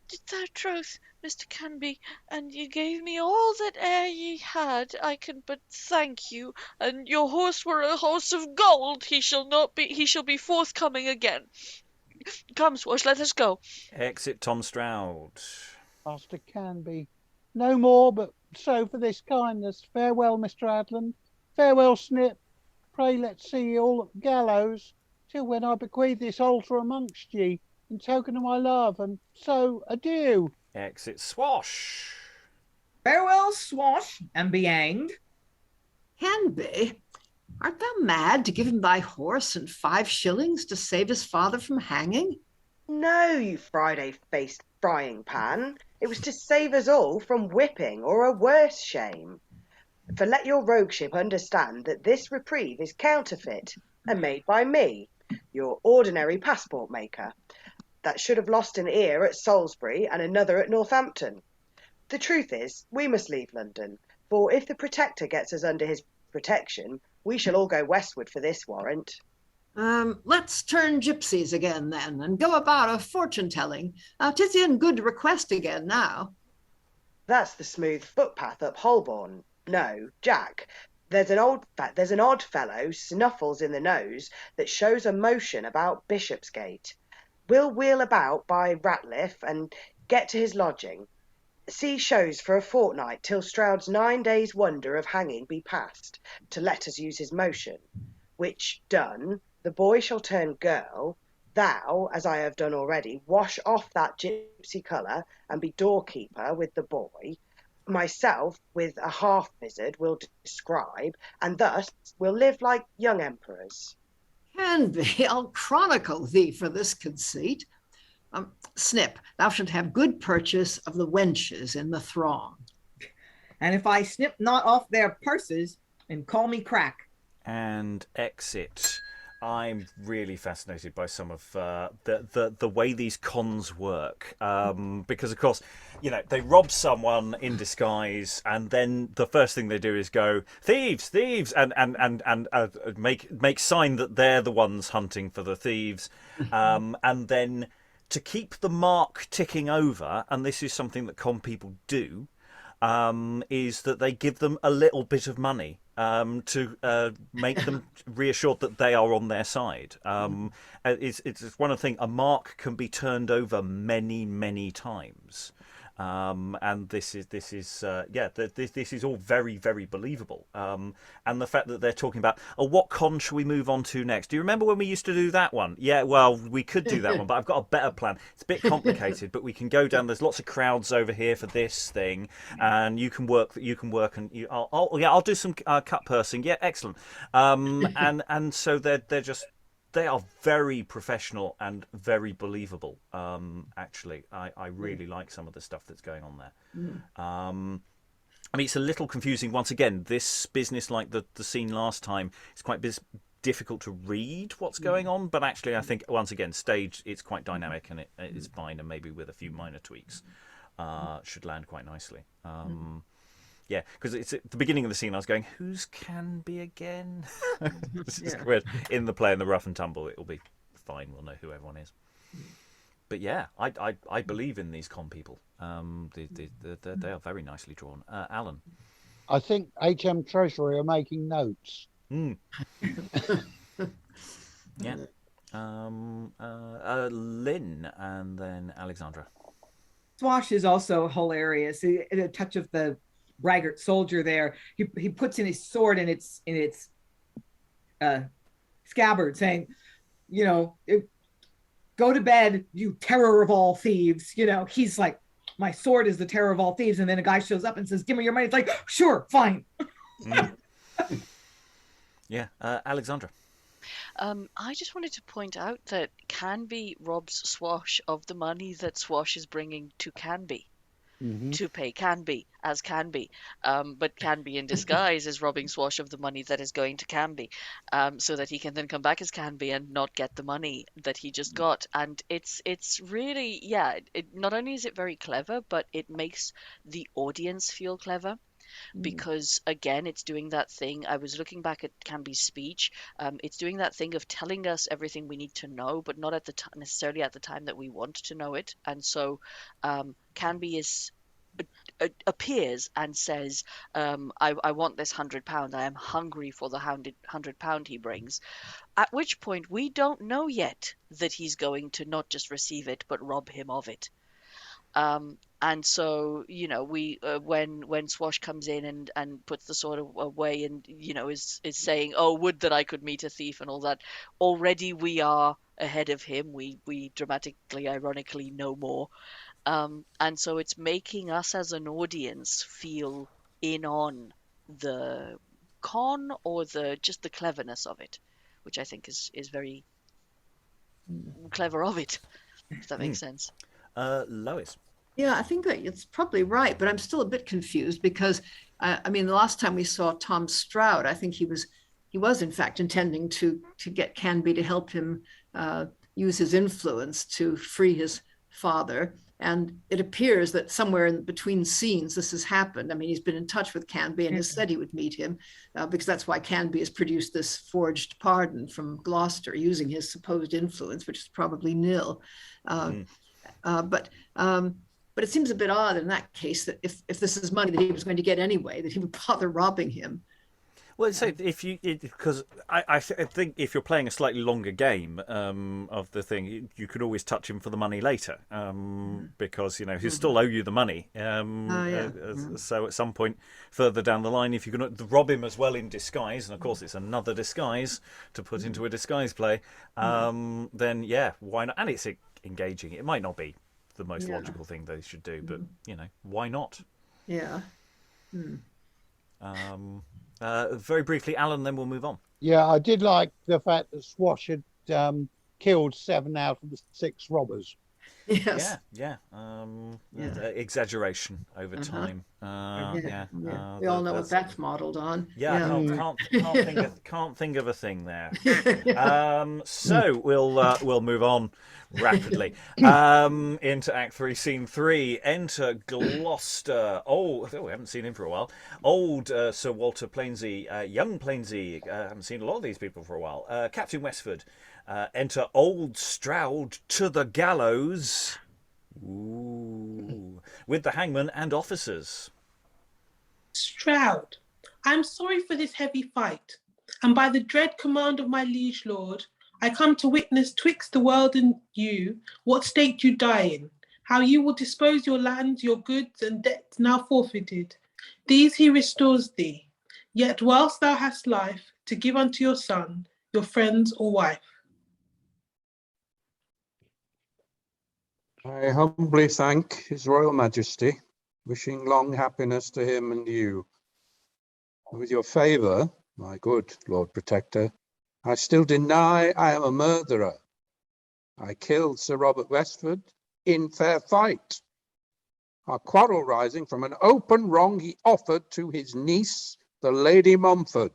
did thou troth, Mr. Canbee, and ye gave me all that e'er ye had, I can but thank you, and your horse were a horse of gold, he shall be forthcoming again. Come, Swash, let us go. Exit Tom Strowd. Master Canbee. No more, but so for this kindness. Farewell, Mr. Hadland. Farewell, Snip. Pray let's see ye all at the gallows, till when I bequeath this altar amongst ye, in token of my love, and so adieu. Exit Swash. Farewell, Swash, and be hanged. Canbee, art thou mad to give him thy horse and 5 shillings to save his father from hanging? No, you Friday-faced frying pan. It was to save us all from whipping or a worse shame. For let your rogueship understand that this reprieve is counterfeit and made by me, your ordinary passport maker, that should have lost an ear at Salisbury and another at Northampton. The truth is, we must leave London, for if the Protector gets us under his protection, we shall all go westward for this warrant. Let's turn gypsies again then, and go about a fortune-telling. 'Tis in good request again now. That's the smooth footpath up Holborn. No, Jack, there's an odd fellow, Snuffles in the nose, that shows a motion about Bishopsgate. We'll wheel about by Ratliff and get to his lodging. See shows for a fortnight till Strowd's 9 days' wonder of hanging be past, to let us use his motion. Which done, the boy shall turn girl. Thou, as I have done already, wash off that gypsy colour and be doorkeeper with the boy. Myself, with a half-vizard, will describe, and thus we'll live like young emperors. Canbee, I'll chronicle thee for this conceit. Snip, thou shalt have good purchase of the wenches in the throng. And if I snip not off their purses, and call me crack. And exit. I'm really fascinated by some of the way these cons work, because of course, you know, they rob someone in disguise, and then the first thing they do is go thieves, thieves, and make sign that they're the ones hunting for the thieves, and then to keep the mark ticking over, and this is something that con people do, is that they give them a little bit of money to make them reassured that they are on their side. It's one of the things, a mark can be turned over many, many times. And this is all very, very believable. And the fact that they're talking about, what con should we move on to next? Do you remember when we used to do that one? Yeah, well, we could do that one, but I've got a better plan. It's a bit complicated, but we can go down. There's lots of crowds over here for this thing, and you can work. And I'll do some cut pursing. Yeah, excellent. And so they are very professional and very believable. Actually, I really like some of the stuff that's going on there. I mean, it's a little confusing. Once again, this business, like the scene last time, it's quite difficult to read what's going on. But actually, I think, once again, staged, it's quite dynamic and it's fine. And maybe with a few minor tweaks, should land quite nicely. Yeah, because it's at the beginning of the scene, I was going, who's Canbee again? In the play, in the rough and tumble, it'll be fine. We'll know who everyone is. But yeah, I believe in these con people. They are very nicely drawn. Alan? I think HM Treasury are making notes. Yeah. Lynn and then Alexandra. Swash is also hilarious. A touch of the braggart soldier there. He puts in his sword in its scabbard, saying, go to bed, you terror of all thieves. He's like, my sword is the terror of all thieves. And then a guy shows up and says, give me your money. It's like, sure, fine. Yeah. Alexandra. I just wanted to point out that Canbee robs Swash of the money that Swash is bringing to Canbee. To pay Canbee as Canbee, but Canbee in disguise is robbing Swash of the money that is going to Canbee, so that he can then come back as Canbee and not get the money that he just got. And it's really, not only is it very clever, but it makes the audience feel clever. Because again, it's doing that thing. I was looking back at Canbee's speech. It's doing that thing of telling us everything we need to know, but not at the necessarily at the time that we want to know it. And so Canbee appears and says, I want this £100. I am hungry for the £100 he brings. At which point we don't know yet that he's going to not just receive it, but rob him of it. And so, we when Swash comes in and puts the sword away and, is saying, oh, would that I could meet a thief and all that, already we are ahead of him. We dramatically, ironically know more. And so it's making us as an audience feel in on the con or just the cleverness of it, which I think is very clever of it, if that makes sense. Lois. Yeah, I think that it's probably right, but I'm still a bit confused because, the last time we saw Tom Strowd, I think he was in fact intending to get Canbee to help him use his influence to free his father. And it appears that somewhere in between scenes, this has happened. He's been in touch with Canbee and has said he would meet him because that's why Canbee has produced this forged pardon from Gloucester using his supposed influence, which is probably nil. But it seems a bit odd in that case that if this is money that he was going to get anyway, that he would bother robbing him. Well, so because I think if you're playing a slightly longer game of the thing, you could always touch him for the money later, because he'll still owe you the money. So at some point further down the line, if you're going to rob him as well in disguise, and of course it's another disguise to put into a disguise play, then why not? And it's engaging. It might not be the most logical thing they should do, but why not? Very briefly, Alan, then we'll move on. Yeah, I did like the fact that Swash had killed 7 out of the 6 robbers. Yes. Exaggeration over time. We all know what that's modelled on. Can't think of a thing there. So we'll move on rapidly into Act 3, Scene 3. Enter Gloucester. We haven't seen him for a while. Old Sir Walter Plainsey, young Plainsey. Haven't seen a lot of these people for a while. Captain Westford. Enter old Strowd to the gallows. Ooh. With the hangman and officers. Strowd, I am sorry for this heavy fight, and by the dread command of my liege lord, I come to witness twixt the world and you what state you die in, how you will dispose your lands, your goods, and debts now forfeited. These he restores thee, yet whilst thou hast life, to give unto your son, your friends or wife. I humbly thank His Royal Majesty, wishing long happiness to him and you. With your favour, my good Lord Protector, I still deny I am a murderer. I killed Sir Robert Westford in fair fight, our quarrel rising from an open wrong he offered to his niece, the Lady Momford.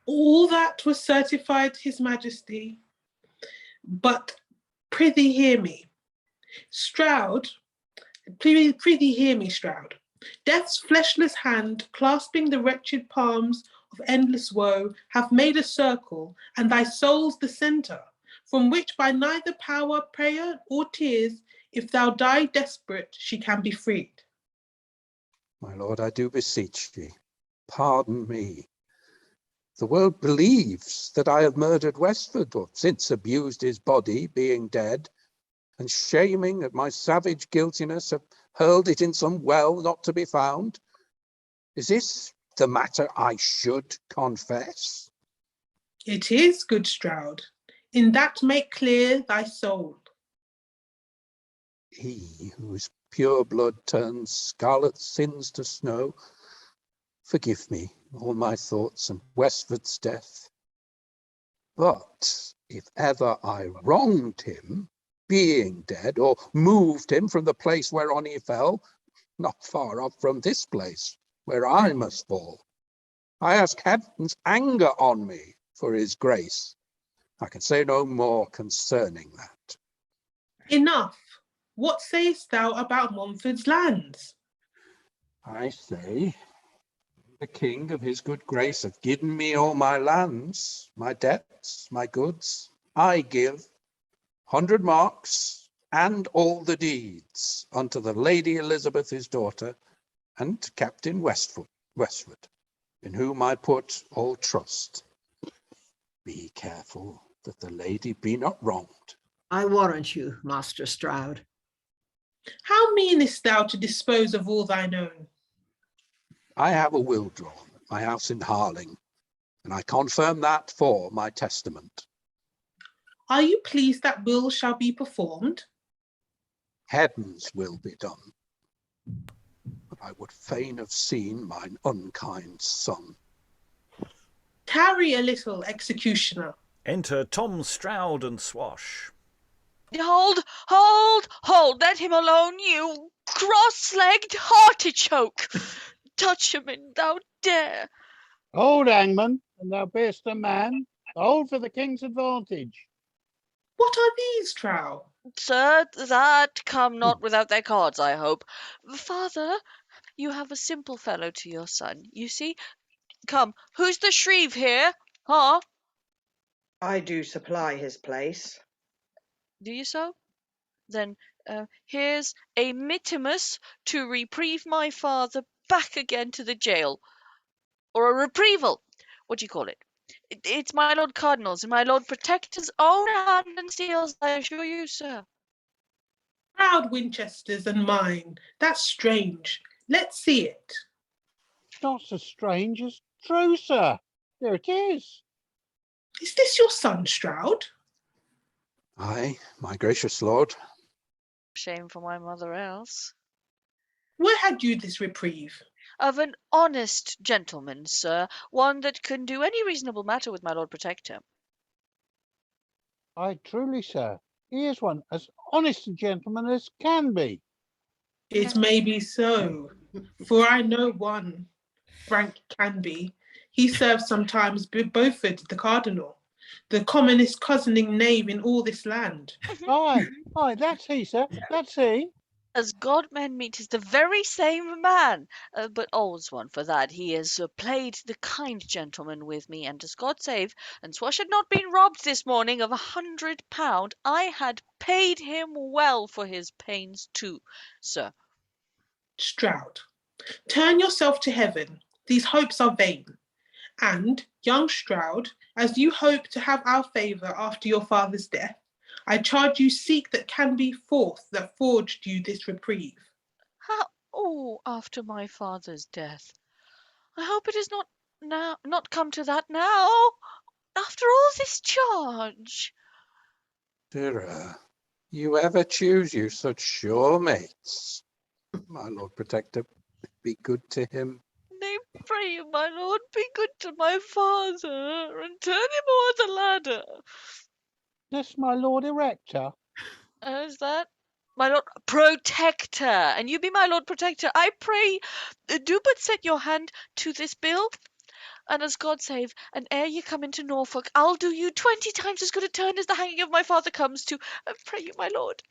All that was certified His Majesty, but prithee hear me. Strowd, prithee hear me, Strowd. Death's fleshless hand, clasping the wretched palms of endless woe, hath made a circle, and thy soul's the centre, from which by neither power, prayer, or tears, if thou die desperate, she can be freed. My lord, I do beseech thee, pardon me. The world believes that I have murdered Westford, or since abused his body, being dead, and shaming at my savage guiltiness have hurled it in some well not to be found. Is this the matter I should confess? It is, good Strowd. In that make clear thy soul. He whose pure blood turns scarlet sins to snow, forgive me all my thoughts and Westford's death. But if ever I wronged him, being dead, or moved him from the place whereon he fell, not far off from this place where I must fall, I ask heaven's anger on me for his grace. I can say no more concerning that. Enough. What sayest thou about Momford's lands? I say, the king of his good grace hath given me all my lands, my debts, my goods. I give 100 marks and all the deeds unto the Lady Elizabeth his daughter, and Captain Westford, in whom I put all trust. Be careful that the lady be not wronged. I warrant you, Master Strowd. How meanest thou to dispose of all thine own? I have a will drawn at my house in Harling, and I confirm that for my testament. Are you pleased that will shall be performed? Heaven's will be done, but I would fain have seen mine unkind son. Tarry a little, executioner. Enter Tom, Strowd, and Swash. Hold, let him alone, you cross-legged artichoke. Touch him an thou dare. Hold, hangman, and thou bear'st a man. Hold for the king's advantage. What are these, Trow? Sir, that come not without their cards, I hope. Father, you have a simple fellow to your son, you see. Come, who's the Shreve here? Huh? I do supply his place. Do you so? Then here's a mittimus to reprieve my father back again to the jail. Or a reprieval. What do you call it? It's my Lord Cardinal's and my Lord Protector's own hand and seals, I assure you, sir. Proud Winchesters and mine. That's strange. Let's see it. Not so strange as true, sir. There it is. Is this your son, Strowd? Aye, my gracious lord. Shame for my mother else. Where had you this reprieve? Of an honest gentleman, sir, one that can do any reasonable matter with my Lord Protector. Aye, truly, sir. He is one as honest a gentleman as can be. It may be so, for I know one, Frank Canbee. He served sometimes Beaufort the Cardinal, the commonest cousining knave in all this land. Aye, that's he, sir. That's he. As God men meet is the very same man, but old's one for that. He has played the kind gentleman with me, and as God save, and Swash had not been robbed this morning of £100, I had paid him well for his pains too, sir. Strowd, turn yourself to heaven. These hopes are vain. And, young Strowd, as you hope to have our favour after your father's death, I charge you seek that Canbee forth that forged you this reprieve. How? Oh, after my father's death. I hope it is not come to that now. After all this charge. Dear, you ever choose you such sure mates? My Lord Protector, be good to him. Nay, pray you, my lord, be good to my father, and turn him o'er the ladder. This my Lord Erector. Is that? My lord protector, and you be my lord protector. I pray, do but set your hand to this bill, and as God save, and ere you come into Norfolk, I'll do you 20 times as good a turn as the hanging of my father comes to. Pray you, my lord.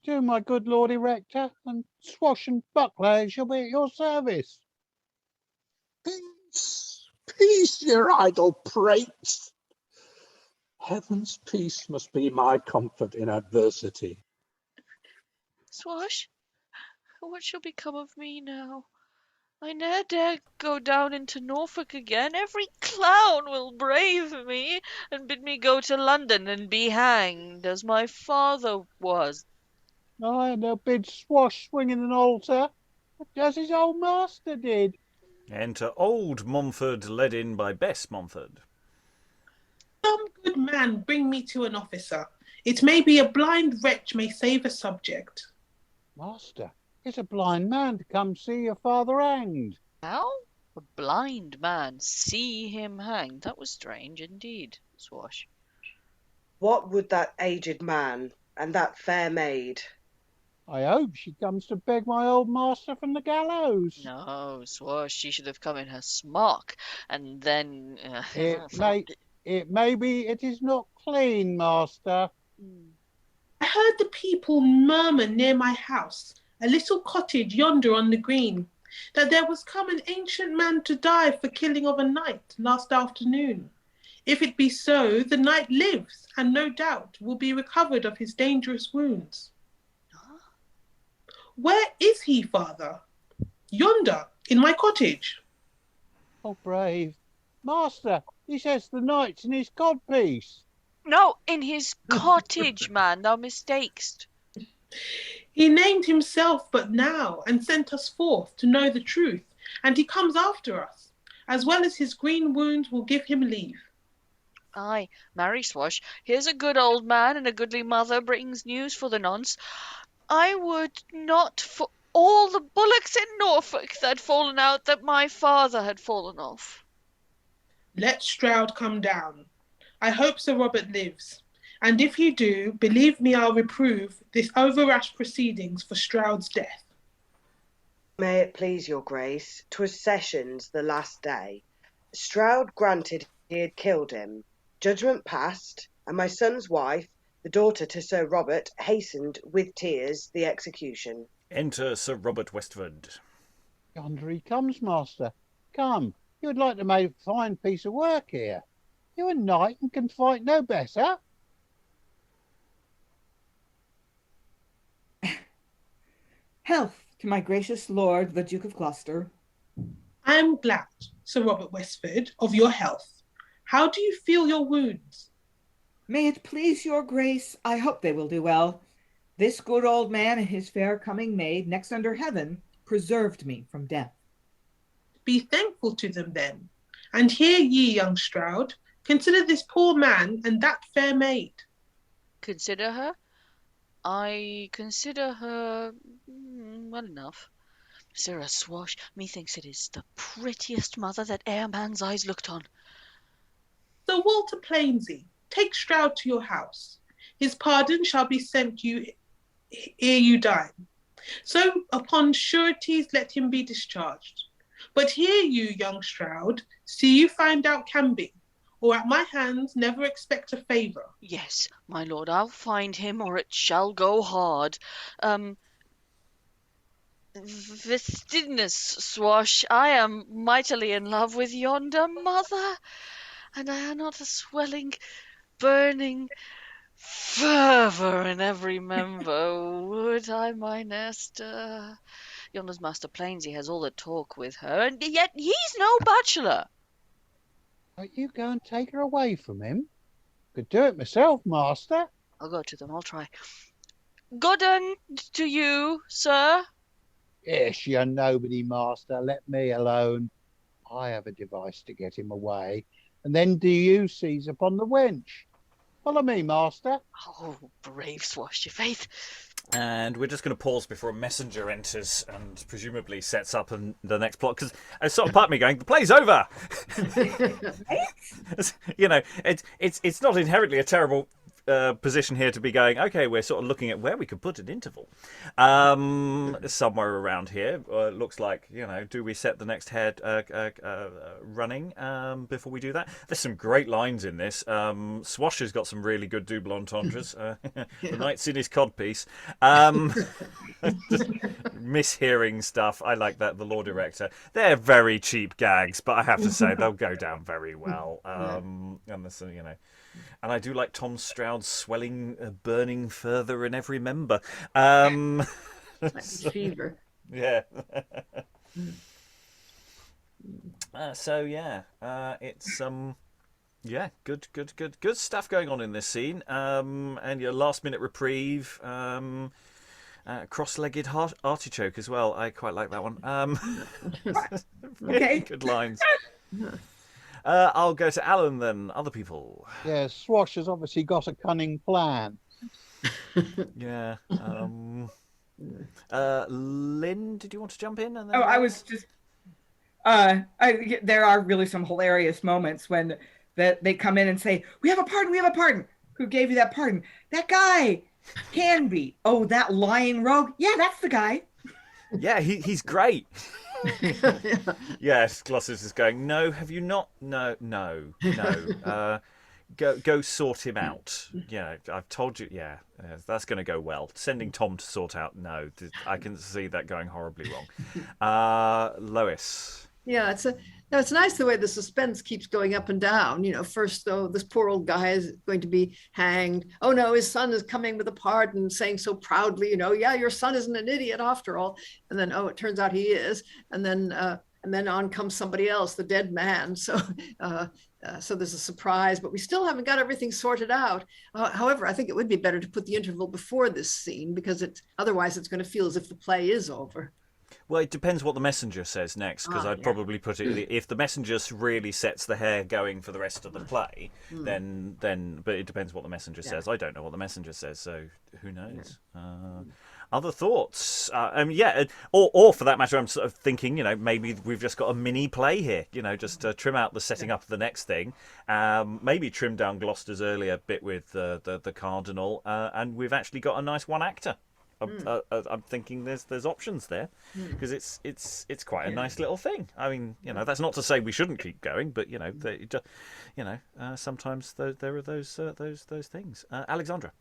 Do my good Lord Erector, and Swash and Buckler shall be at your service. Peace, peace, your idle prates. Heaven's peace must be my comfort in adversity. Swash, what shall become of me now? I ne'er dare go down into Norfolk again. Every clown will brave me, and bid me go to London and be hanged, as my father was. Aye, and they'll bid Swash swing in an altar, as his old master did. Enter old Momford, led in by Bess Momford. Some good man bring me to an officer. It may be a blind wretch may save a subject. Master, it's a blind man to come see your father hanged. How? A blind man see him hanged? That was strange indeed, Swash. What would that aged man and that fair maid? I hope she comes to beg my old master from the gallows. No, Swash, she should have come in her smock, and then... It may be it is not clean, master. I heard the people murmur near my house, a little cottage yonder on the green, that there was come an ancient man to die for killing of a knight last afternoon. If it be so, the knight lives, and no doubt will be recovered of his dangerous wounds. Where is he, father? Yonder, in my cottage. Oh, brave. Master, he says the knight's in his codpiece. No, in his cottage, man, thou mistakest. He named himself but now, and sent us forth to know the truth, and he comes after us, as well as his green wounds will give him leave. Aye, marry, Swash, here's a good old man and a goodly mother brings news for the nonce. I would not for all the bullocks in Norfolk that fallen out that my father had fallen off. Let Strowd come down. I hope Sir Robert lives, and if you do, believe me I'll reprove this over-rash proceedings for Strowd's death. May it please your grace, 'twas sessions the last day. Strowd granted he had killed him. Judgment passed, and my son's wife, the daughter to Sir Robert, hastened with tears the execution. Enter Sir Robert Westford. Yonder he comes, master. Come, you would like to make a fine piece of work here. You're a knight and can fight no better. Health to my gracious lord, the Duke of Gloucester. I am glad, Sir Robert Westford, of your health. How do you feel your wounds? May it please your grace, I hope they will do well. This good old man and his fair coming maid, next under heaven, preserved me from death. Be thankful to them then, and hear ye, young Strowd, consider this poor man and that fair maid. Consider her? I consider her well enough. Sirrah Swash, methinks it is the prettiest mother that e'er man's eyes looked on. Sir Walter Plainsey, take Strowd to your house. His pardon shall be sent you ere you dine. So upon sureties let him be discharged. But hear you, young Strowd, see you find out Canbee, or at my hands never expect a favour. Yes, my lord, I'll find him, or it shall go hard. Vestidness, Swash, I am mightily in love with yonder mother, and I have not a swelling, burning fervour in every member. Would I, my Nesta? Yonder's Master Plainsey has all the talk with her, and yet he's no bachelor. Don't you go and take her away from him. Could do it myself, master. I'll go to them. I'll try. Good on to you, sir. Yes, you're nobody, master. Let me alone. I have a device to get him away. And then do you seize upon the wench. Follow me, master. Oh, brave Swash, your faith. And we're just going to pause before a messenger enters and presumably sets up the next plot, because there's sort of part of me going, the play's over. You know, it's not inherently a terrible position here to be going, okay, we're sort of looking at where we could put an interval somewhere around here. Looks like, you know, do we set the next head running before we do that? There's some great lines in this. Swash has got some really good double entendres. The knight's in his codpiece. Mishearing stuff. I like that. The Lord Director. They're very cheap gags, but I have to say they'll go down very well. And this, you know. And I do like Tom Strowd's swelling, burning further in every member. Like fever. Yeah. It's yeah, good stuff going on in this scene. And your last-minute reprieve. Cross-legged artichoke as well. I quite like that one. Okay. Good lines. I'll go to Alan then. Other people. Yeah, Swash has obviously got a cunning plan. Yeah. Lynn, did you want to jump in? And then I was just. There are really some hilarious moments when they come in and say, "We have a pardon. We have a pardon. Who gave you that pardon? That guy, Canbee. Oh, that lying rogue. Yeah, that's the guy." Yeah, he's great. Yes, Gloucester's is going, no, have you not? No. Go sort him out. Yeah, I've told you. Yeah, that's going to go well. Sending Tom to sort out, no. I can see that going horribly wrong. Lois. Yeah, it's nice the way the suspense keeps going up and down. You know, first, though, this poor old guy is going to be hanged. Oh, no, his son is coming with a pardon, saying so proudly, you know, yeah, your son isn't an idiot after all. And then, oh, it turns out he is. And then on comes somebody else, the dead man. So there's a surprise, but we still haven't got everything sorted out. However, I think it would be better to put the interval before this scene, because otherwise it's going to feel as if the play is over. Well, it depends what the messenger says next, because I'd probably put it, if the messenger really sets the hair going for the rest of the play, then but it depends what the messenger says. I don't know what the messenger says, so who knows? Other thoughts? Or for that matter, I'm sort of thinking, you know, maybe we've just got a mini play here, you know, just trim out the setting up of the next thing, maybe trim down Gloucester's earlier bit with the cardinal, and we've actually got a nice one-actor. I'm thinking there's options there, because it's quite a nice little thing. I mean, you know, that's not to say we shouldn't keep going, but you know, sometimes there are those things. Alexandra.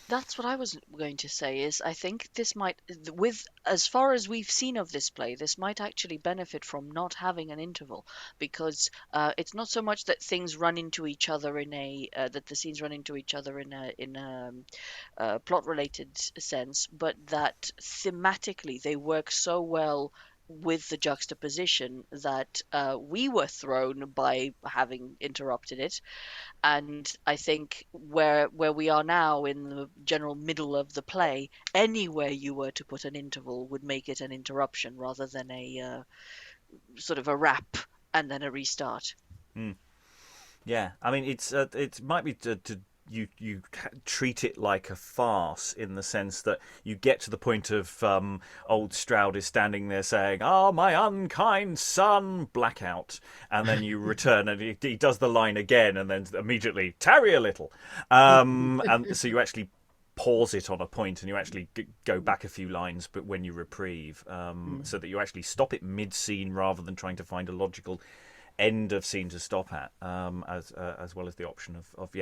That's what I was going to say, is I think this might, with as far as we've seen of this play, this might actually benefit from not having an interval, because it's not so much that things run into each other that the scenes run into each other in a plot-related sense, but that thematically they work so well with the juxtaposition that we were thrown by having interrupted it. And I think where we are now in the general middle of the play, anywhere you were to put an interval would make it an interruption rather than a sort of a wrap and then a restart. Yeah, I mean, it might be to you treat it like a farce, in the sense that you get to the point of old Strowd is standing there saying, "Ah, my unkind son," blackout, and then you return and he does the line again, and then immediately, "Tarry a little," and so you actually pause it on a point, and you actually go back a few lines, but when you reprieve, so that you actually stop it mid-scene rather than trying to find a logical end of scene to stop at, as well as the option of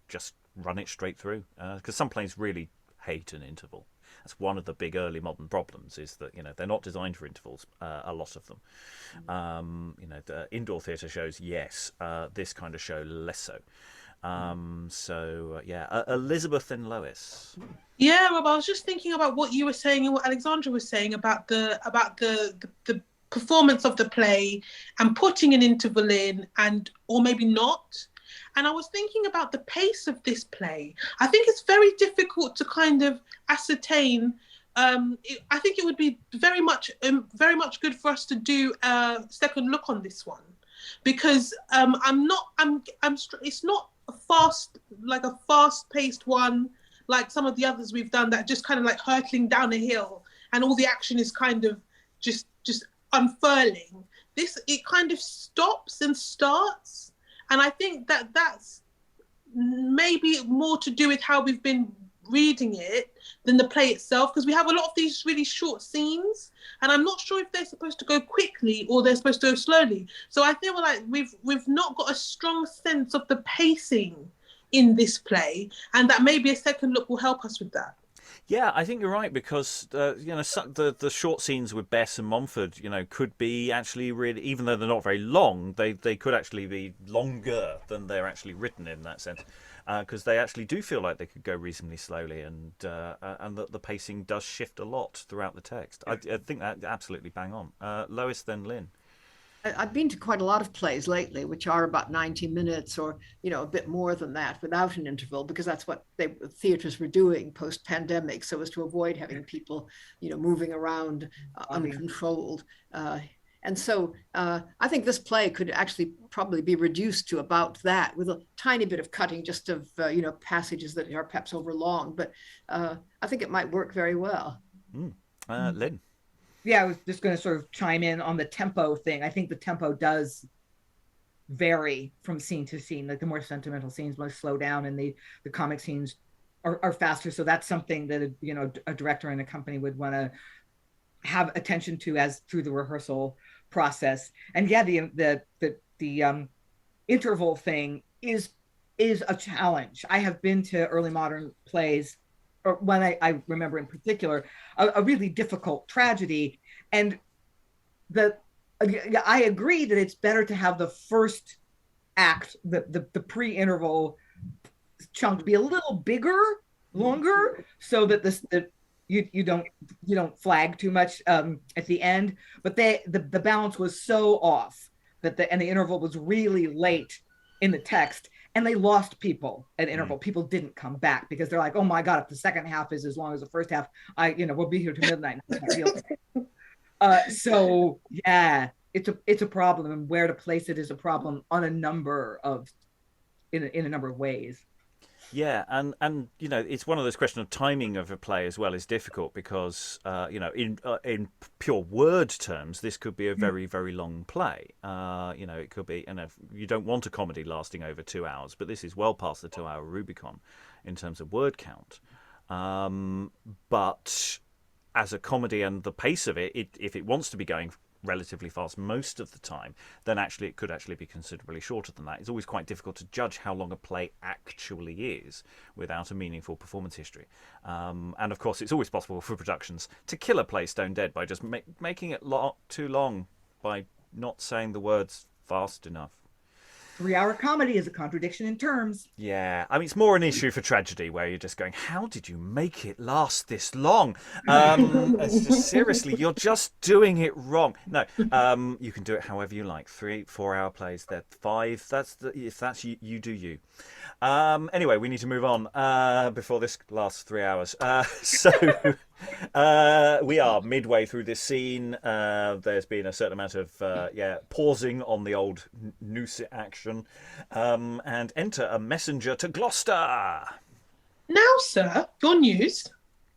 just run it straight through, because some plays really hate an interval. That's one of the big early modern problems, is that, you know, they're not designed for intervals, a lot of them. You know, the indoor theatre shows, yes, this kind of show less so. Elizabeth and Lois. Yeah, Rob, I was just thinking about what you were saying and what Alexandra was saying about the performance of the play and putting an interval in, or maybe not. And I was thinking about the pace of this play. I think it's very difficult to kind of ascertain. I think it would be very much good for us to do a second look on this one, because it's not a fast-paced one like some of the others we've done that just kind of like hurtling down a hill and all the action is kind of just unfurling. It kind of stops and starts, and I think that's maybe more to do with how we've been reading it than the play itself, because we have a lot of these really short scenes, and I'm not sure if they're supposed to go quickly or they're supposed to go slowly. So I feel like we've not got a strong sense of the pacing in this play, and that maybe a second look will help us with that. Yeah, I think you're right, because the short scenes with Bess and Momford, could be actually really, even though they're not very long, they could actually be longer than they're actually written in that sense, because they actually do feel like they could go reasonably slowly, and that the pacing does shift a lot throughout the text. I think that absolutely bang on. Lois, then Lynn. I've been to quite a lot of plays lately, which are about 90 minutes or, a bit more than that without an interval, because that's what theatres were doing post-pandemic, so as to avoid having people, moving around uncontrolled. And so I think this play could actually probably be reduced to about that, with a tiny bit of cutting just of, passages that are perhaps overlong. But I think it might work very well. Lynn? Yeah, I was just going to sort of chime in on the tempo thing. I think the tempo does vary from scene to scene. Like the more sentimental scenes must slow down, and the comic scenes are faster. So that's something that a director and a company would want to have attention to as through the rehearsal process. And yeah, the interval thing is a challenge. I have been to early modern plays, or one I remember in particular, a really difficult tragedy. And I agree that it's better to have the first act, the pre-interval chunk be a little bigger, longer, so that you don't flag too much at the end. But the balance was so off that the interval was really late in the text. And they lost people at interval. People didn't come back because they're like, oh my God, if the second half is as long as the first half, we'll be here till midnight. So yeah, it's a problem, and where to place it is a problem on a number of ways. Yeah, and it's one of those questions of timing of a play as well is difficult, because in pure word terms, this could be a very, very long play. It could be, and if you don't want a comedy lasting over 2 hours, but this is well past the 2-hour Rubicon in terms of word count. But as a comedy and the pace of it, if it wants to be going relatively fast most of the time, then actually it could actually be considerably shorter than that. It's always quite difficult to judge how long a play actually is without a meaningful performance history. And of course, it's always possible for productions to kill a play stone dead by just making it too long, by not saying the words fast enough. 3-hour comedy is a contradiction in terms. Yeah, I mean, it's more an issue for tragedy, where you're just going, how did you make it last this long? It's just, seriously, you're just doing it wrong. No, you can do it however you like. 3-4 hour plays, they're 5. If that's you, you do you. Anyway, we need to move on before this lasts 3 hours. We are midway through this scene. There's been a certain amount of pausing on the old noose action. And enter a messenger to Gloucester. Now, sir, your news.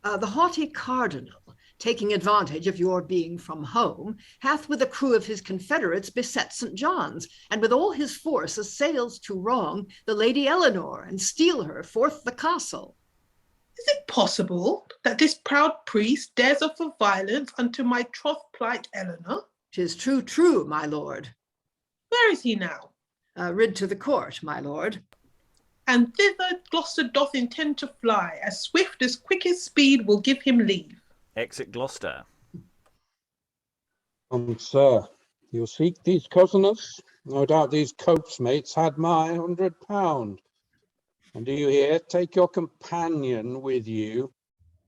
The haughty cardinal, taking advantage of your being from home, hath with a crew of his confederates beset St. John's, and with all his force assails to wrong the Lady Eleanor, and steal her forth the castle. Is it possible that this proud priest dares offer violence unto my troth plight Eleanor? 'Tis true, my lord. Where is he now? Rid to the court, my lord. And thither Gloucester doth intend to fly, as swift as quickest speed will give him leave. Exit Gloucester. Sir, you'll seek these cozeners? No doubt these copes mates had my £100. And do you hear? Take your companion with you.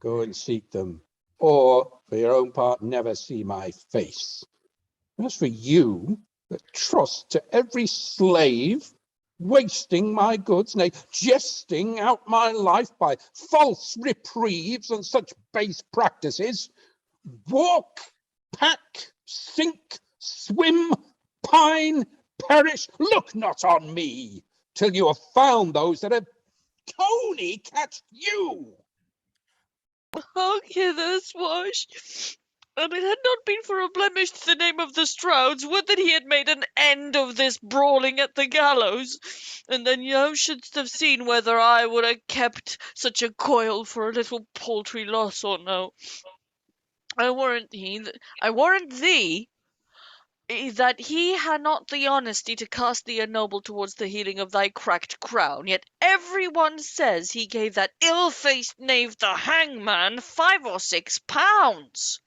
Go and seek them. Or, for your own part, never see my face. As for you, that trust to every slave wasting my goods, nay, jesting out my life by false reprieves and such base practices. Walk, pack, sink, swim, pine, perish, look not on me, till you have found those that have coney catched you. Hark hither, Swash. And it had not been for a blemish to the name of the Strouds, would that he had made an end of this brawling at the gallows, and then thou shouldst have seen whether I would have kept such a coil for a little paltry loss or no. I warrant thee that he had not the honesty to cast thee a noble towards the healing of thy cracked crown, yet every one says he gave that ill-faced knave the hangman £5 or £6.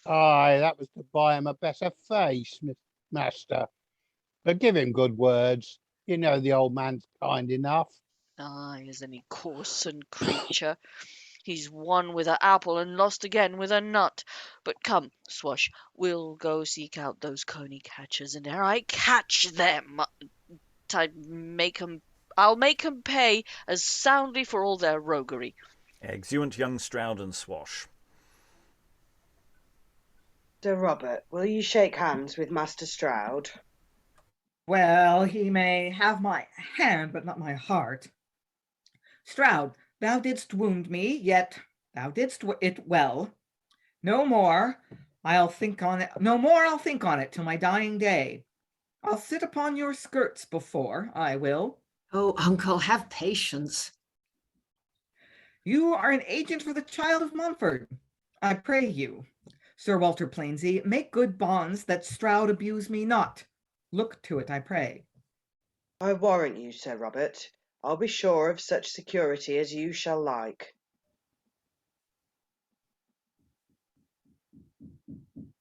Aye, that was to buy him a better face, master. But give him good words. You know the old man's kind enough. Aye, isn't he coarsen creature? He's won with an apple and lost again with a nut. But come, Swash, we'll go seek out those coney catchers, and ere I catch them, I'll make 'em pay as soundly for all their roguery. Exeunt young Strowd and Swash. Sir Robert, will you shake hands with Master Strowd? Well, he may have my hand, but not my heart. Strowd, thou didst wound me, yet thou didst it well. No more I'll think on it till my dying day. I'll sit upon your skirts before I will. Oh, uncle, have patience. You are an agent for the child of Momford. I pray you, Sir Walter Plainsey, make good bonds that Strowd abuse me not. Look to it, I pray. I warrant you, Sir Robert. I'll be sure of such security as you shall like.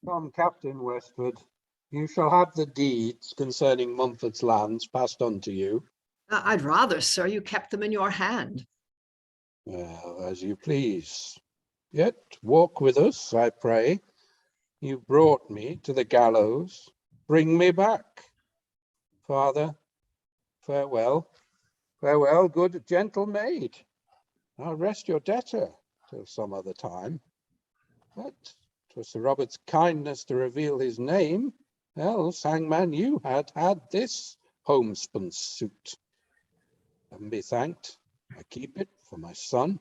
From Captain Westford, you shall have the deeds concerning Momford's lands passed on to you. I'd rather, sir, you kept them in your hand. Well, as you please. Yet walk with us, I pray. You brought me to the gallows. Bring me back. Father, farewell. Farewell, good gentle maid. I'll rest your debtor till some other time. But 'twas Sir Robert's kindness to reveal his name, else, hangman, you had this homespun suit. Heaven be thanked, I keep it for my son.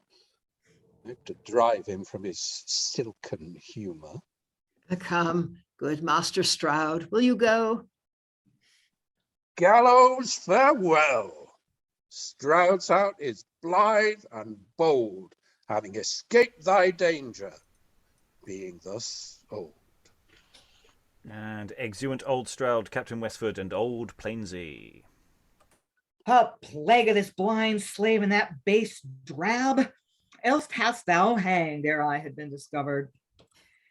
I hope to drive him from his silken humour. Come, good Master Strowd, will you go? Gallows, farewell. Strowd's out is blithe and bold, having escaped thy danger, being thus old. And exeunt old Strowd, Captain Westford, and old Plainsey. A plague of this blind slave and that base drab, else hadst thou hanged ere I had been discovered.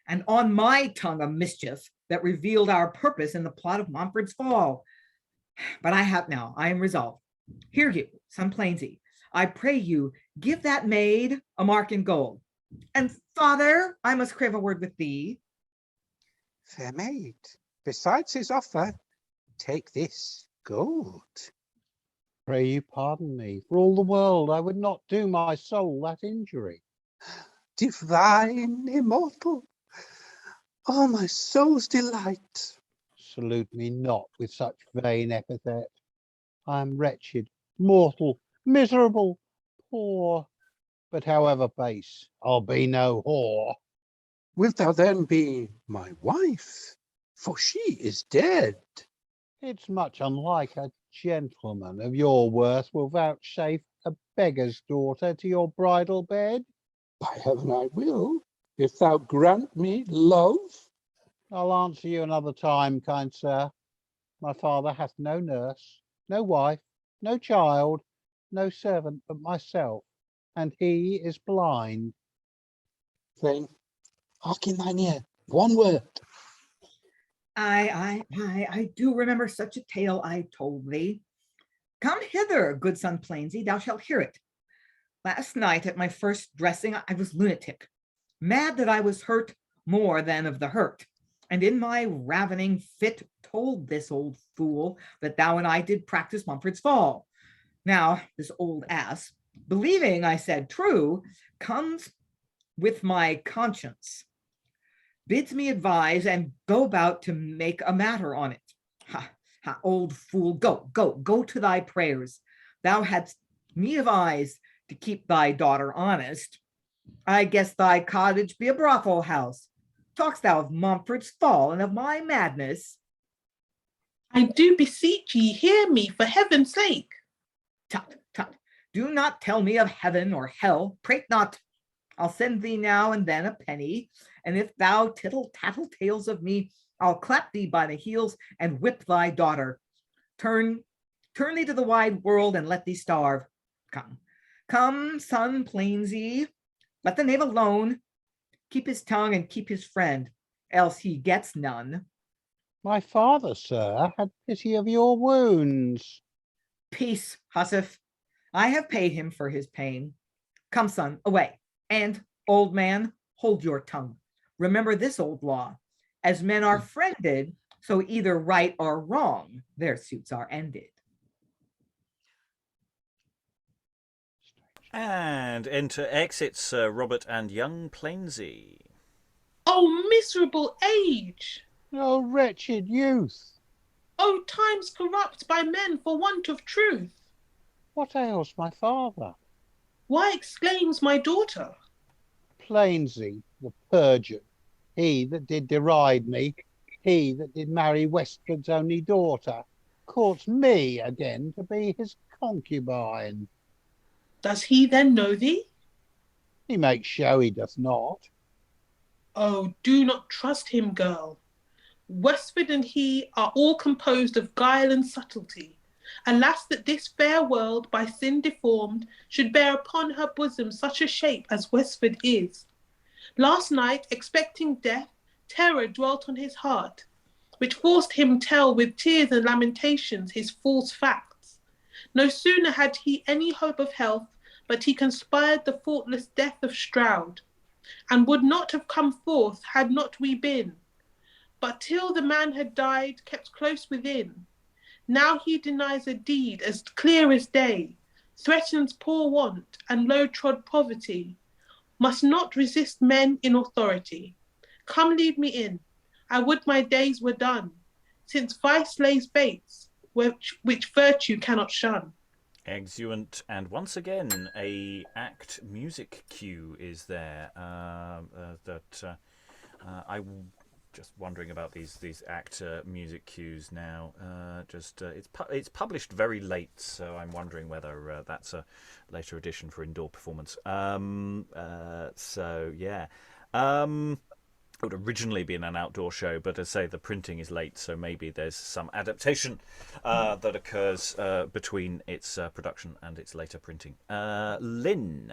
And on my tongue a mischief that revealed our purpose in the plot of Momford's fall. But I am resolved. Hear you, son Plainsey, I pray you, give that maid a mark in gold. And father, I must crave a word with thee. Fair maid, besides his offer, take this gold. Pray you pardon me. For all the world, I would not do my soul that injury. Divine, immortal, oh, my soul's delight. Salute me not with such vain epithet. I am wretched, mortal, miserable, poor, but however base, I'll be no whore. Wilt thou then be my wife? For she is dead. It's much unlike a gentleman of your worth will vouchsafe a beggar's daughter to your bridal bed. By heaven I will, if thou grant me love. I'll answer you another time, kind sir. My father hath no nurse, no wife, no child, no servant but myself, and he is blind. Thane, hark in thine ear, one word. I do remember such a tale I told thee. Come hither, good son Plainsey, thou shalt hear it. Last night at my first dressing, I was lunatic, mad that I was hurt more than of the hurt, and in my ravening fit told this old fool that thou and I did practice Momford's fall. Now, this old ass, believing I said true, comes with my conscience, bids me advise and go about to make a matter on it. Ha, ha, old fool, go to thy prayers. Thou hadst me advised to keep thy daughter honest. I guess thy cottage be a brothel house. Talkst thou of Momford's fall and of my madness? I do beseech ye, hear me, for heaven's sake. Tut, tut, do not tell me of heaven or hell, prate not. I'll send thee now and then a penny, and if thou tittle-tattle tales of me, I'll clap thee by the heels and whip thy daughter. Turn thee to the wide world and let thee starve. Come, son Plainsey, let the knave alone. Keep his tongue and keep his friend, else he gets none. My father, sir, had pity of your wounds. Peace, hussif. I have paid him for his pain. Come, son, away. And, old man, hold your tongue. Remember this old law. As men are friended, so either right or wrong, their suits are ended. And enter exits Robert and young Plainsey. Oh, miserable age! Oh, wretched youth! Oh, times corrupt by men for want of truth! What ails my father? Why exclaims my daughter? Plainsey, the perjured, he that did deride me, he that did marry Westford's only daughter, courts me again to be his concubine. Does he then know thee? He makes show he does not. Oh, do not trust him, girl. Westford and he are all composed of guile and subtlety. Alas, that this fair world, by sin deformed, should bear upon her bosom such a shape as Westford is. Last night, expecting death, terror dwelt on his heart, which forced him tell with tears and lamentations his false facts. No sooner had he any hope of health, but he conspired the faultless death of Strowd, and would not have come forth had not we been, but till the man had died, kept close within. Now he denies a deed as clear as day, threatens poor want and low-trod poverty, must not resist men in authority. Come, lead me in, I would my days were done, since vice lays baits, which virtue cannot shun. Exeunt, and once again a act music cue is there. Just wondering about these act music cues now. It's published very late, so I'm wondering whether that's a later edition for indoor performance. So yeah. It would originally been an outdoor show, but as I say, the printing is late, so maybe there's some adaptation that occurs between its production and its later printing. Lynn.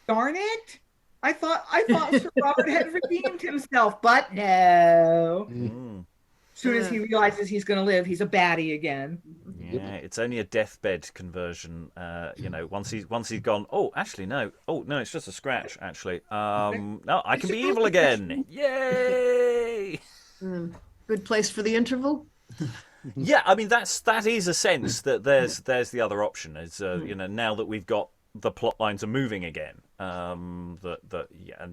Darn it! I thought Sir Robert had redeemed himself, but no. As soon as he realizes he's going to live, he's a baddie again. Yeah, it's only a deathbed conversion. Once he's gone. Oh, actually, no. Oh, no, it's just a scratch. Actually, no, I can be evil again. Yay! Good place for the interval. Yeah, I mean that is a sense that there's the other option. Is now that we've got the plot lines are moving again, and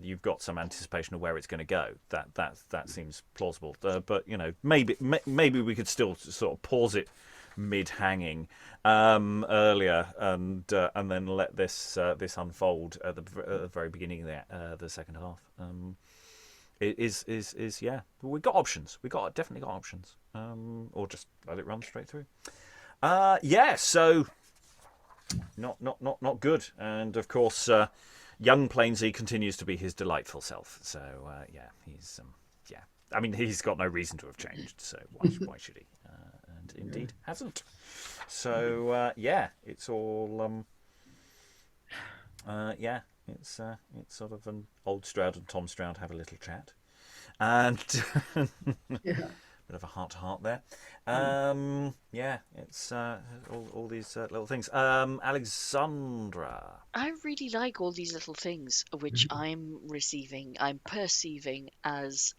you've got some anticipation of where it's going to go. That seems plausible. But maybe we could still sort of pause it mid-hanging earlier, and then let this unfold at the very beginning of the second half. Yeah. We got options. Definitely got options. Or just let it run straight through. So. Not good, and of course, young Plainsey continues to be his delightful self. So he's I mean, he's got no reason to have changed. So why should he? And indeed hasn't. So it's all it's sort of an old Strowd and Tom Strowd have a little chat, and bit of a heart-to-heart there. Yeah, it's all these little things. Alexandra. I really like all these little things which I'm perceiving as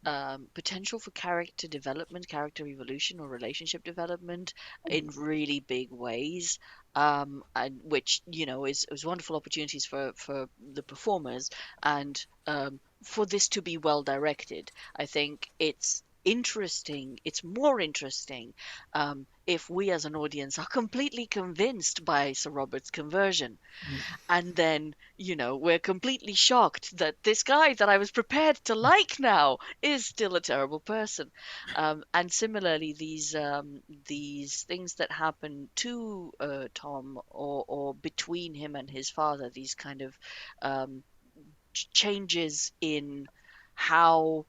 potential for character development, character evolution, or relationship development in really big ways. And which is wonderful opportunities for the performers, and for this to be well directed. I think it's more interesting if we as an audience are completely convinced by Sir Robert's conversion, and then we're completely shocked that this guy that I was prepared to like now is still a terrible person. And similarly, these things that happen to Tom, or between him and his father, these kind of changes in how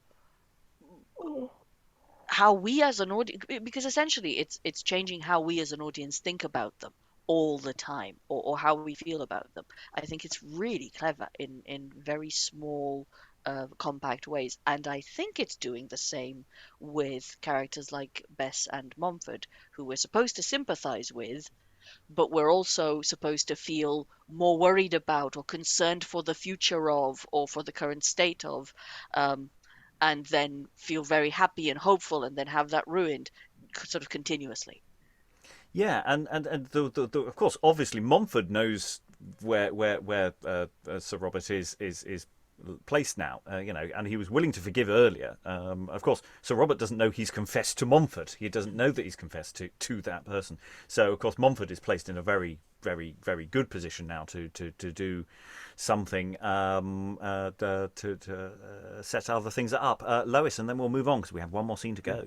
we as an audience, because essentially it's changing how we as an audience think about them all the time, or how we feel about them. I think it's really clever in very small, compact ways, and I think it's doing the same with characters like Bess and Momford, who we're supposed to sympathize with, but we're also supposed to feel more worried about or concerned for the future of, or for the current state of, and then feel very happy and hopeful, and then have that ruined sort of continuously. Yeah, and of course, obviously, Momford knows where Sir Robert is placed now, and he was willing to forgive earlier. Of course, Sir Robert doesn't know he's confessed to Momford. He doesn't know that he's confessed to that person. So, of course, Momford is placed in a very, very, very good position now to do something to set other things up. Lois, and then we'll move on because we have one more scene to go.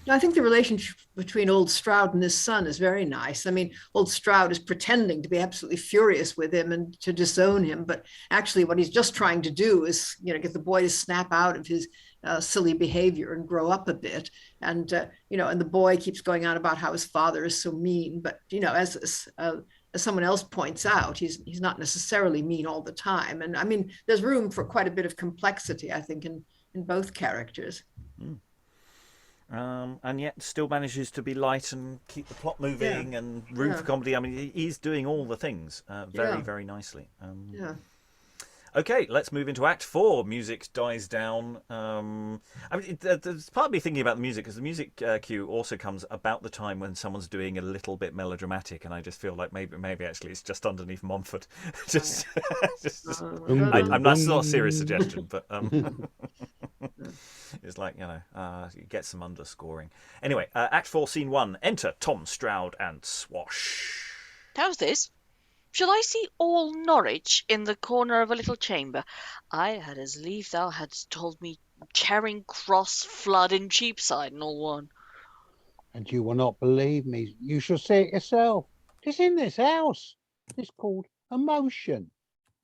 I think the relationship between old Strowd and his son is very nice. I mean, old Strowd is pretending to be absolutely furious with him and to disown him, but actually what he's just trying to do is, get the boy to snap out of his silly behavior and grow up a bit. And, and the boy keeps going on about how his father is so mean. But, as someone else points out, he's not necessarily mean all the time. And I mean, there's room for quite a bit of complexity, I think, in both characters. Mm. And yet still manages to be light and keep the plot moving and room for comedy. I mean, he's doing all the things very, very nicely. Okay, let's move into Act 4. Music dies down. I mean, there's part of me thinking about the music, because the music cue also comes about the time when someone's doing a little bit melodramatic, and I just feel like maybe actually it's just underneath Momford. I'm not a serious suggestion, but it's like, you get some underscoring. Anyway, Act 4, Scene 1. Enter Tom, Strowd, and Swash. How's this? Shall I see all Norwich in the corner of a little chamber? I had as lief thou hadst told me Charing Cross, Flood, and Cheapside, and all one. And you will not believe me. You shall see it yourself. It's in this house. It's called a motion.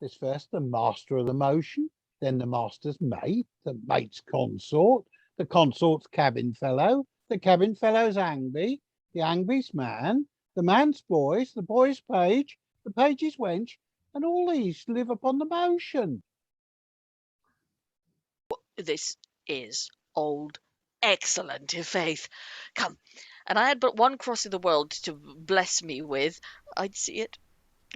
There's first the master of the motion, then the master's mate, the mate's consort, the consort's cabin fellow, the cabin fellow's Canbee, the Canbee's man, the man's boys, the boy's page, the page's wench, and all these live upon the motion. This is old excellent, i' faith. Come, and I had but one cross in the world to bless me with, I'd see it.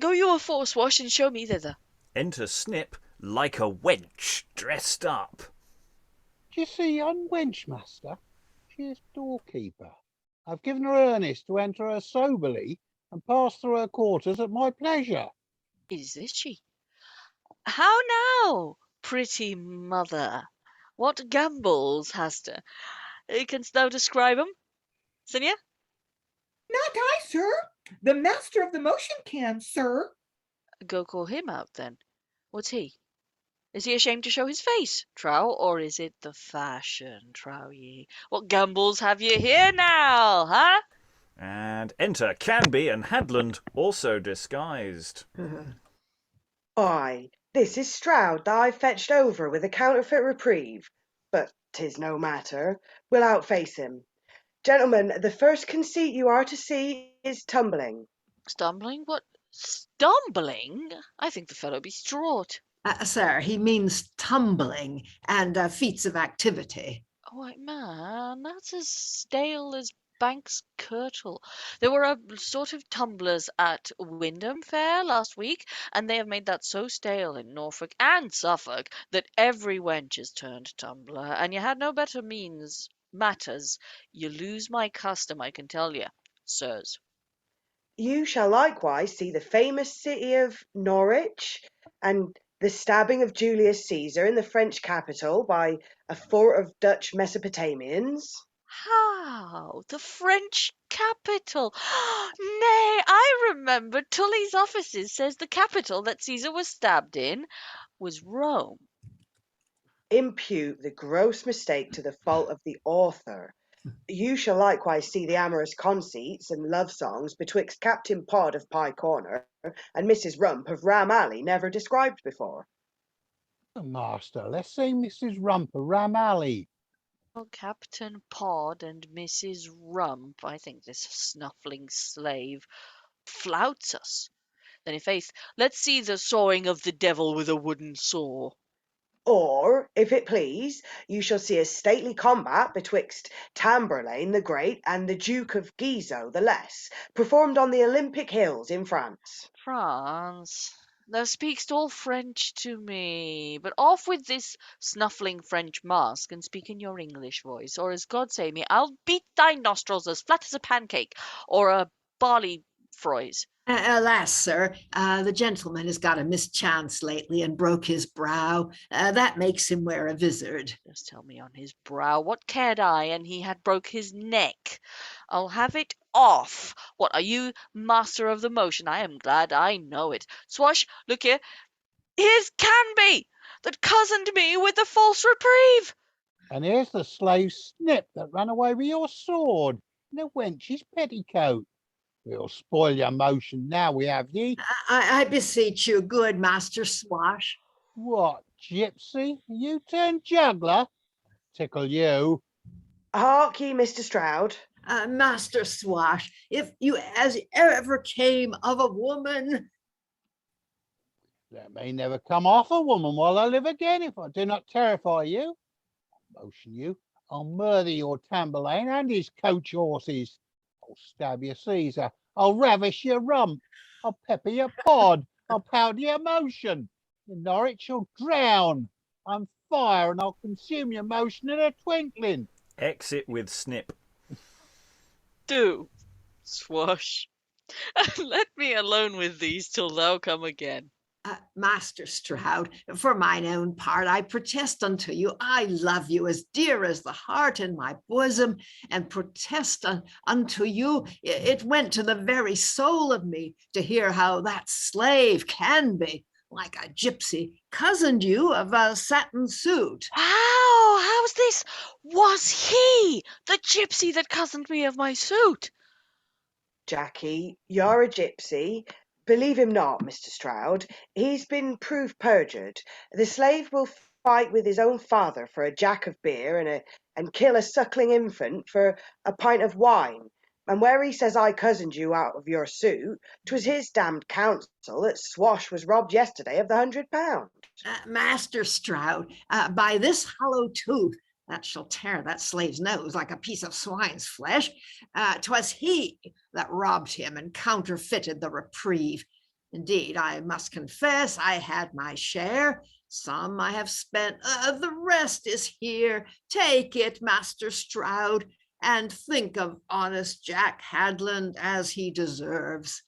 Go you afore, Swash, and show me thither. Enter Snip, like a wench, dressed up. Do you see yon wench, master? She is doorkeeper. I've given her earnest to enter her soberly and pass through her quarters at my pleasure. Is this she? How now, pretty mother? What gambols hast her? Canst thou describe 'em, Sinia? Not I, sir. The master of the motion can, sir. Go call him out, then. What's he? Is he ashamed to show his face, trow, or is it the fashion, trow ye? What gambols have ye here now, huh? And enter Canbee and Hadland, also disguised. Aye, this is Strowd that I fetched over with a counterfeit reprieve. But 'tis no matter, we'll outface him. Gentlemen, the first conceit you are to see is tumbling. Stumbling? What? Stumbling? I think the fellow be straught. Sir, he means tumbling and feats of activity. Why, man, that's as stale as Banks' Curdle. There were a sort of tumblers at Wyndham Fair last week, and they have made that so stale in Norfolk and Suffolk that every wench is turned tumbler, and you had no better matters. You lose my custom, I can tell you, sirs. You shall likewise see the famous city of Norwich, and the stabbing of Julius Caesar in the French capital by a fort of Dutch Mesopotamians. How? The French capital? Nay, I remember Tully's offices says the capital that Caesar was stabbed in was Rome. Impute the gross mistake to the fault of the author. You shall likewise see the amorous conceits and love songs betwixt Captain Pod of Pye Corner and Mrs. Rump of Ram Alley, never described before. Master, let's see Mrs. Rump of Ram Alley. Well, Captain Pod and Mrs. Rump, I think this snuffling slave, flouts us. Then, i' faith, let's see the sawing of the devil with a wooden saw. Or, if it please, you shall see a stately combat betwixt Tamburlaine the Great and the Duke of Guizot the Less, performed on the Olympic Hills in France. France, thou speak'st all French to me, but off with this snuffling French mask and speak in your English voice, or as God save me, I'll beat thy nostrils as flat as a pancake, or a barley froise. Alas, sir, the gentleman has got a mischance lately and broke his brow. That makes him wear a vizard. Just tell me on his brow, what cared I, and he had broke his neck? I'll have it off. What, are you master of the motion? I am glad I know it. Swash, look here. Here's Canbee, that cozened me with the false reprieve. And here's the slave Snip that ran away with your sword in a wench's petticoat. We'll spoil your motion now we have ye. I beseech you, good Master Swash. What, gypsy? You turned juggler? Tickle you. Hark ye, Mr. Strowd. Master Swash, if you as ever came of a woman. Let me never come off a woman while I live again if I do not terrify you. I'll motion you. I'll murder your Tamburlaine and his coach horses. I'll stab your Caesar. I'll ravish your rump. I'll pepper your pod. I'll powder your motion. In Norwich you'll drown. I'm fire and I'll consume your motion in a twinkling. Exit with Snip. Do, Swash, and let me alone with these till thou come again. Master Strowd, for mine own part, I protest unto you, I love you as dear as the heart in my bosom, and protest unto you, it went to the very soul of me to hear how that slave Canbee, like a gypsy, cozened you of a satin suit. How's this? Was he the gypsy that cozened me of my suit? Jackie, you're a gypsy. Believe him not, Mr. Strowd. He's been proved perjured. The slave will fight with his own father for a jack of beer and kill a suckling infant for a pint of wine. And where he says I cozened you out of your suit, 'twas his damned counsel that Swash was robbed yesterday of the £100. Master Strowd, by this hollow tooth that shall tear that slave's nose like a piece of swine's flesh, 'twas he that robbed him and counterfeited the reprieve. Indeed, I must confess I had my share. Some I have spent, the rest is here. Take it, Master Strowd, and think of honest Jack Hadland as he deserves.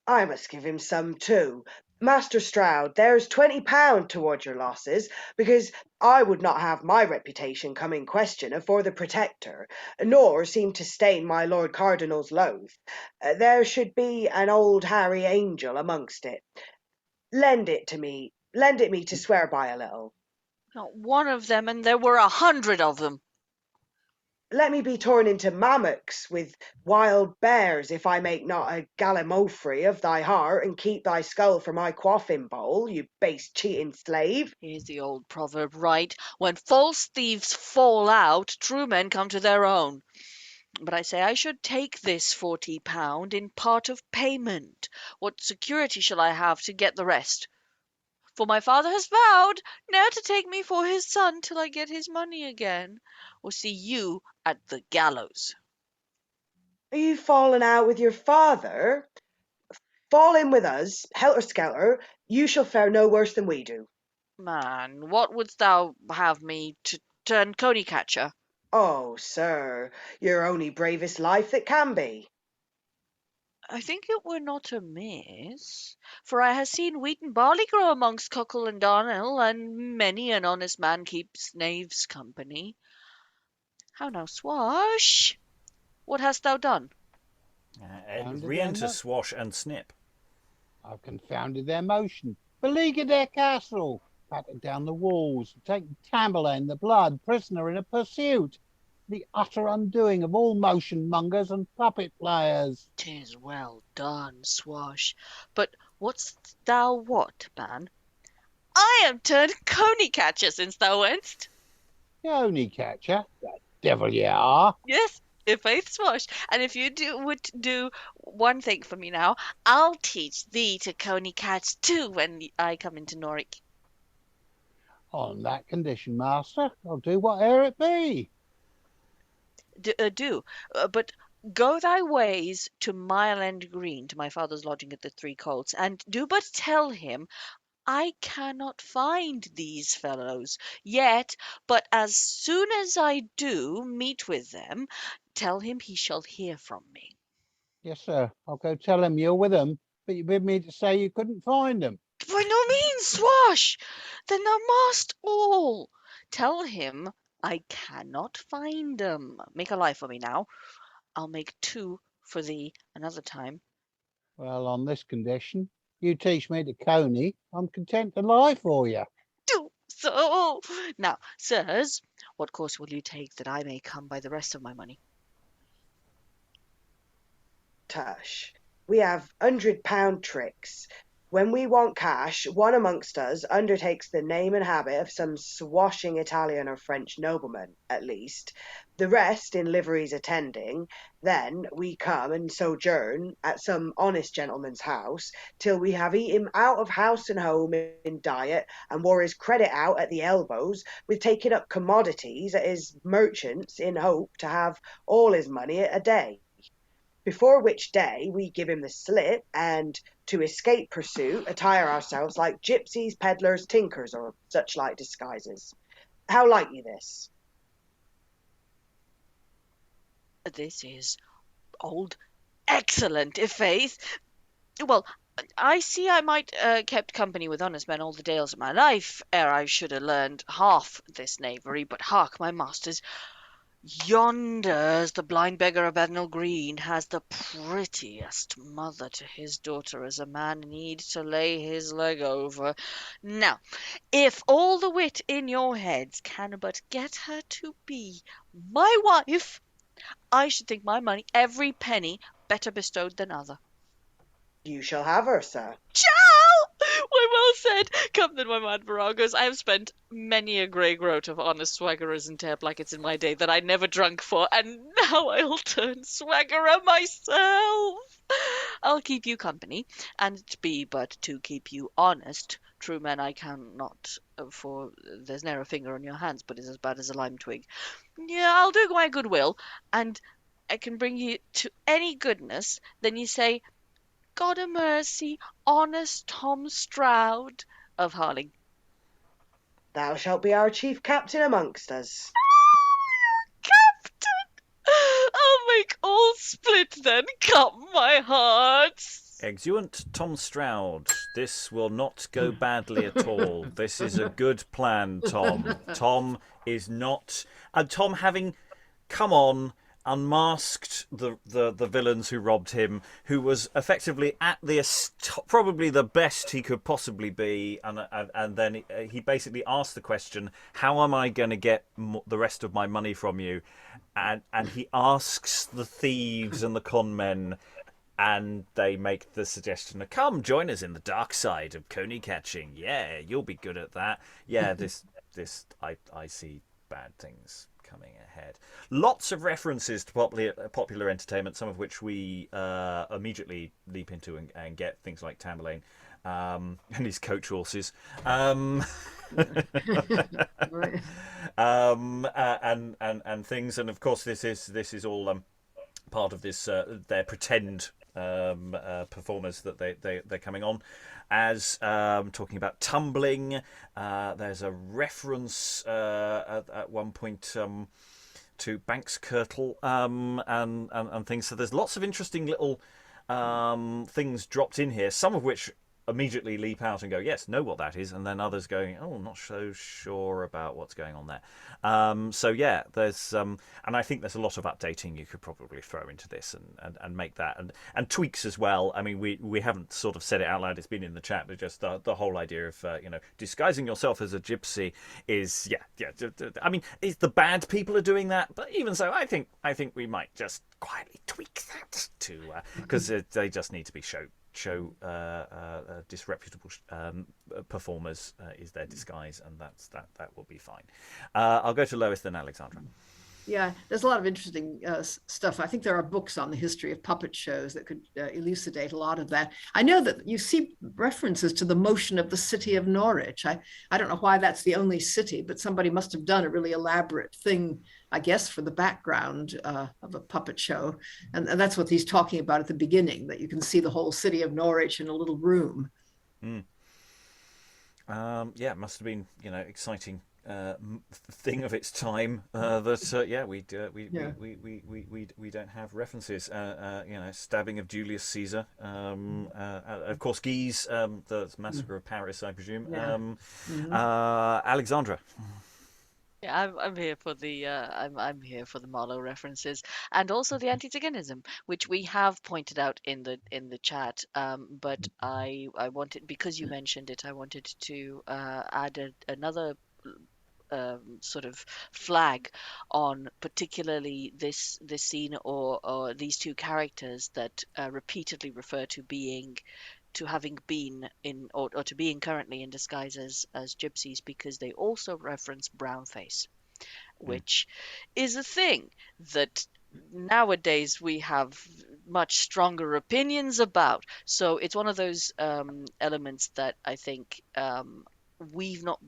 I must give him some too. Master Strowd, there's £20 toward your losses, because I would not have my reputation come in question afore the Protector, nor seem to stain my Lord Cardinal's loath. There should be an old Harry Angel amongst it. Lend it me to swear by a little. Not one of them, and there were 100 of them. Let me be torn into mammocks with wild bears if I make not a gallimaufry of thy heart and keep thy skull for my quaffing bowl, you base cheating slave. Here's the old proverb right. When false thieves fall out, true men come to their own. But I say I should take this £40 in part of payment. What security shall I have to get the rest? For my father has vowed ne'er to take me for his son till I get his money again, or see you at the gallows. Are you fallen out with your father? Fall in with us, helter-skelter. You shall fare no worse than we do. Man, what wouldst thou have me to turn coney catcher? Oh, sir, your only bravest life that can be. I think it were not amiss, for I have seen wheat and barley grow amongst Cockle and Darnell, and many an honest man keeps knaves company. How now, Swash? What hast thou done? Founded Re-enter them. Swash and Snip. I've confounded their motion, beleaguered their castle, battered down the walls, taken Tamburlaine the blood prisoner in a pursuit, the utter undoing of all motion mongers and puppet players. 'Tis well done, Swash. But what'st thou what, man? I am turned coney catcher since thou wentst. Coney catcher, the devil ye are. Yes, i' faith, Swash. And if you would do one thing for me now, I'll teach thee to coney catch too when I come into Norwich. On that condition, master, I'll do whate'er it be. But go thy ways to Mile End Green, to my father's lodging at the Three Colts, and do but tell him I cannot find these fellows yet, but as soon as I do meet with them, tell him he shall hear from me. Yes, sir, I'll go tell him you're with them, but you bid me to say you couldn't find them. By no means, Swash. Then thou must all. Tell him I cannot find 'em. Make a lie for me now. I'll make two for thee another time. Well, on this condition, you teach me to coney, I'm content to lie for you. Do so. Now, sirs, what course will you take that I may come by the rest of my money? Tush, we have £100 tricks. When we want cash, one amongst us undertakes the name and habit of some swashing Italian or French nobleman, at least, the rest in liveries attending. Then we come and sojourn at some honest gentleman's house, till we have eat him out of house and home in diet, and wore his credit out at the elbows, with taking up commodities at his merchants in hope to have all his money at a day. Before which day we give him the slip, and to escape pursuit attire ourselves like gypsies, peddlers, tinkers, or such like disguises. How like you this? This is old excellent, i' faith. Well, I see I might kept company with honest men all the days of my life, ere I should have learned half this knavery. But hark, my masters, yonder's the blind beggar of Bethnal Green has the prettiest mother to his daughter as a man needs to lay his leg over. Now, if all the wit in your heads can but get her to be my wife, I should think my money, every penny, better bestowed than other. You shall have her, sir. Ciao! Why, well said. Come then, my mad viragos. I have spent many a grey groat of honest swaggerers and tear blankets in my day that I never drunk for, and now I'll turn swaggerer myself. I'll keep you company, and it be but to keep you honest. True men I cannot, for there's ne'er a finger on your hands but is as bad as a lime twig. Yeah, I'll do my good will, and I can bring you to any goodness. Then you say, God a mercy, honest Tom Strowd of Harling. Thou shalt be our chief captain amongst us. Captain! I'll make all split then, cut my hearts. Exeunt Tom Strowd. This will not go badly at all. This is a good plan, Tom. Tom is not... Tom having come on, unmasked the villains who robbed him, who was effectively at the probably the best he could possibly be, and then he basically asked the question, how am I going to get the rest of my money from you? And he asks the thieves and the con men, and they make the suggestion, come join us in the dark side of coney catching. Yeah, you'll be good at that. Yeah, I see bad things coming ahead. Lots of references to popular entertainment, some of which we immediately leap into and get, things like Tamburlaine. and his coach horses. Right. And things, and of course this is all part of this their pretend performers that they're coming on as, talking about tumbling. There's a reference at one point to Banks Kirtle and things. So there's lots of interesting little things dropped in here, some of which immediately leap out and go, yes, know what that is, and then others going, oh, not so sure about what's going on there. So yeah, there's and I think there's a lot of updating you could probably throw into this and make that, and tweaks as well. I mean, we haven't sort of said it out loud, it's been in the chat, but just the whole idea of disguising yourself as a gypsy is I mean, it's the bad people are doing that, but even so, I think we might just quietly tweak that to because they just need to be show disreputable performers is their disguise, and that will be fine. I'll go to Lois, then Alexandra. Yeah, there's a lot of interesting stuff. I think there are books on the history of puppet shows that could elucidate a lot of that. I know that you see references to the motion of the city of Norwich. I don't know why that's the only city, but somebody must have done a really elaborate thing, I guess, for the background of a puppet show. And that's what he's talking about at the beginning, that you can see the whole city of Norwich in a little room. Yeah, it must have been, exciting thing of its time that we don't have references. Stabbing of Julius Caesar, of course, Guise, the massacre of Paris, I presume. Alexandra. Yeah, I'm here for the I'm here for the Marlowe references, and also the anti-Ziganism, which we have pointed out in the chat. But I wanted, because you mentioned it, I wanted to add another sort of flag on particularly this scene or these two characters that repeatedly refer to having been in or to being currently in disguise as gypsies, because they also reference brownface, which is a thing that nowadays we have much stronger opinions about. So it's one of those elements that I think we've not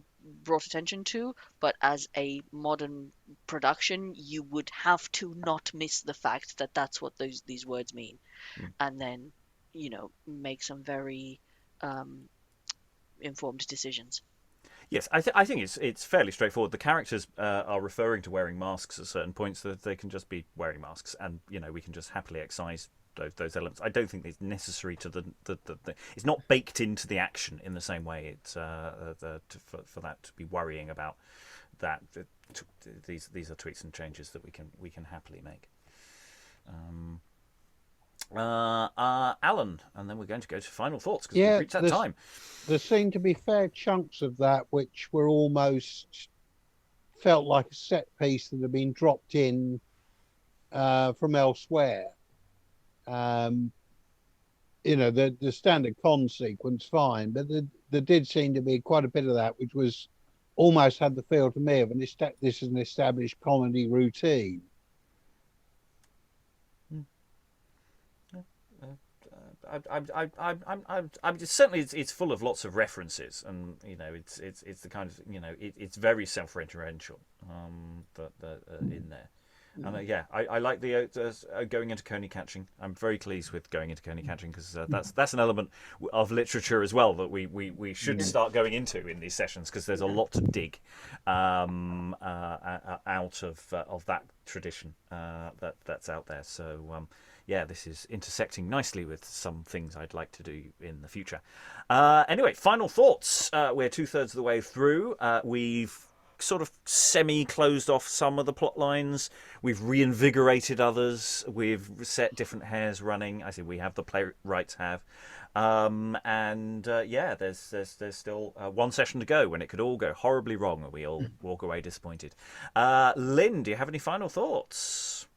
brought attention to, but as a modern production you would have to not miss the fact that that's what these words mean, and then make some very informed decisions. Yes, I think it's fairly straightforward. The characters are referring to wearing masks at certain points, so that they can just be wearing masks, and we can just happily excise those elements. I don't think it's necessary to the it's not baked into the action in the same way. It's for that to be worrying about that. These are tweaks and changes that we can happily make. Alan, and then we're going to go to final thoughts because we've reached that time. There seemed to be fair chunks of that which were almost felt like a set piece that had been dropped in from elsewhere. The standard con sequence, fine, but there did seem to be quite a bit of that which was almost had the feel to me of this is an established comedy routine. I'm certainly it's full of lots of references, and it's the kind of it's very self-referential that in there. And I like the going into coney catching. I'm very pleased with going into coney catching because that's an element of literature as well that we should start going into in these sessions, because there's a lot to dig out of that tradition that's out there. So this is intersecting nicely with some things I'd like to do in the future. Anyway, final thoughts. We're 2/3 of the way through. We've sort of semi-closed off some of the plot lines. We've reinvigorated others. We've set different hairs running. I say we have, the playwrights have. There's still one session to go when it could all go horribly wrong and we all walk away disappointed. Lynn, do you have any final thoughts?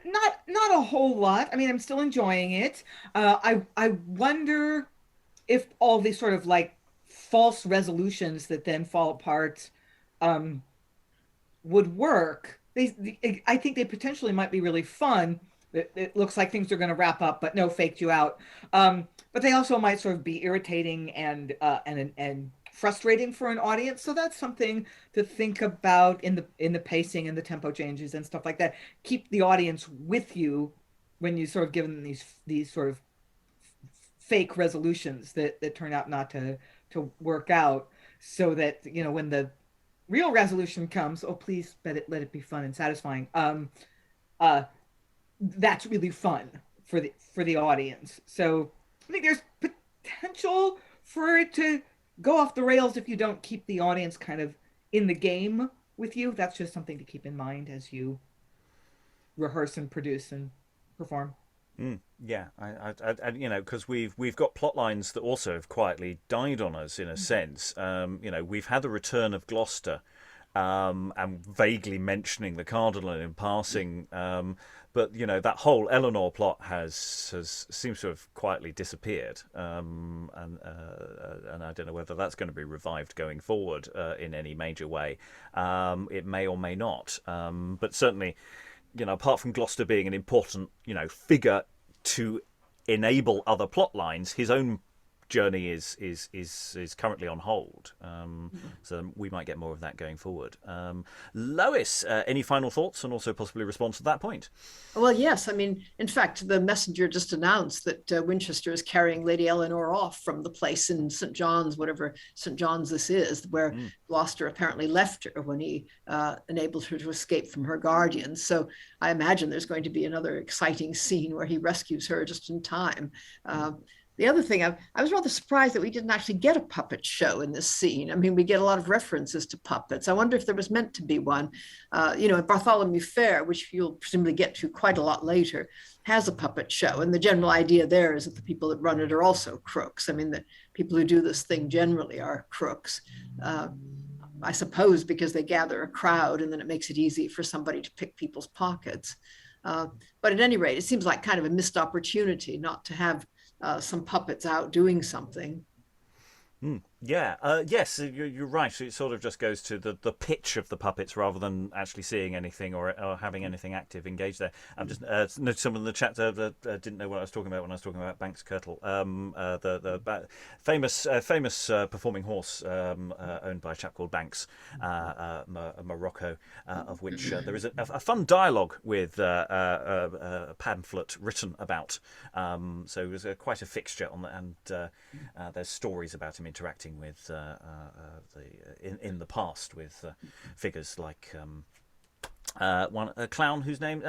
Not a whole lot. I mean, I'm still enjoying it. I wonder if all these sort of like false resolutions that then fall apart would work. I think they potentially might be really fun, it looks like things are going to wrap up, but no, faked you out. But they also might sort of be irritating and frustrating for an audience. So that's something to think about in the pacing and the tempo changes and stuff like that. Keep the audience with you when you sort of give them these sort of fake resolutions that turn out not to work out, so that, you know, when the real resolution comes, oh, please let it be fun and satisfying. That's really fun for the audience. So I think there's potential for it to go off the rails if you don't keep the audience kind of in the game with you. That's just something to keep in mind as you rehearse and produce and perform. Yeah, I you know, because we've got plot lines that also have quietly died on us in a sense. You know, we've had the return of Gloucester, and vaguely mentioning the Cardinal in passing. But you know, that whole Eleanor plot seems to have quietly disappeared, and I don't know whether that's going to be revived going forward in any major way. It may or may not, but certainly, you know, apart from Gloucester being an important, you know, figure to enable other plot lines, his own journey is currently on hold. So we might get more of that going forward. Lois, any final thoughts, and also possibly response to that point? Well, yes. I mean, in fact, the messenger just announced that Winchester is carrying Lady Eleanor off from the place in St. John's, whatever St. John's this is, where Gloucester apparently left her when he enabled her to escape from her guardians. So I imagine there's going to be another exciting scene where he rescues her just in time. The other thing, I was rather surprised that we didn't actually get a puppet show in this scene. I mean, we get a lot of references to puppets. I wonder if there was meant to be one. You know, Bartholomew Fair, which you'll presumably get to quite a lot later, has a puppet show. And the general idea there is that the people that run it are also crooks. I mean, the people who do this thing generally are crooks. I suppose because they gather a crowd and then it makes it easy for somebody to pick people's pockets. But at any rate, it seems like kind of a missed opportunity not to have some puppets out doing something. Yes, you're right. It sort of just goes to the pitch of the puppets rather than actually seeing anything or having anything active engaged there. I'm just noticed someone in the chat that didn't know what I was talking about when I was talking about Banks Chettle, the famous performing horse owned by a chap called Banks, Morocco, of which there is a fun dialogue with a pamphlet written about. So it was quite a fixture on and there's stories about him interacting with in the past with figures like a clown whose name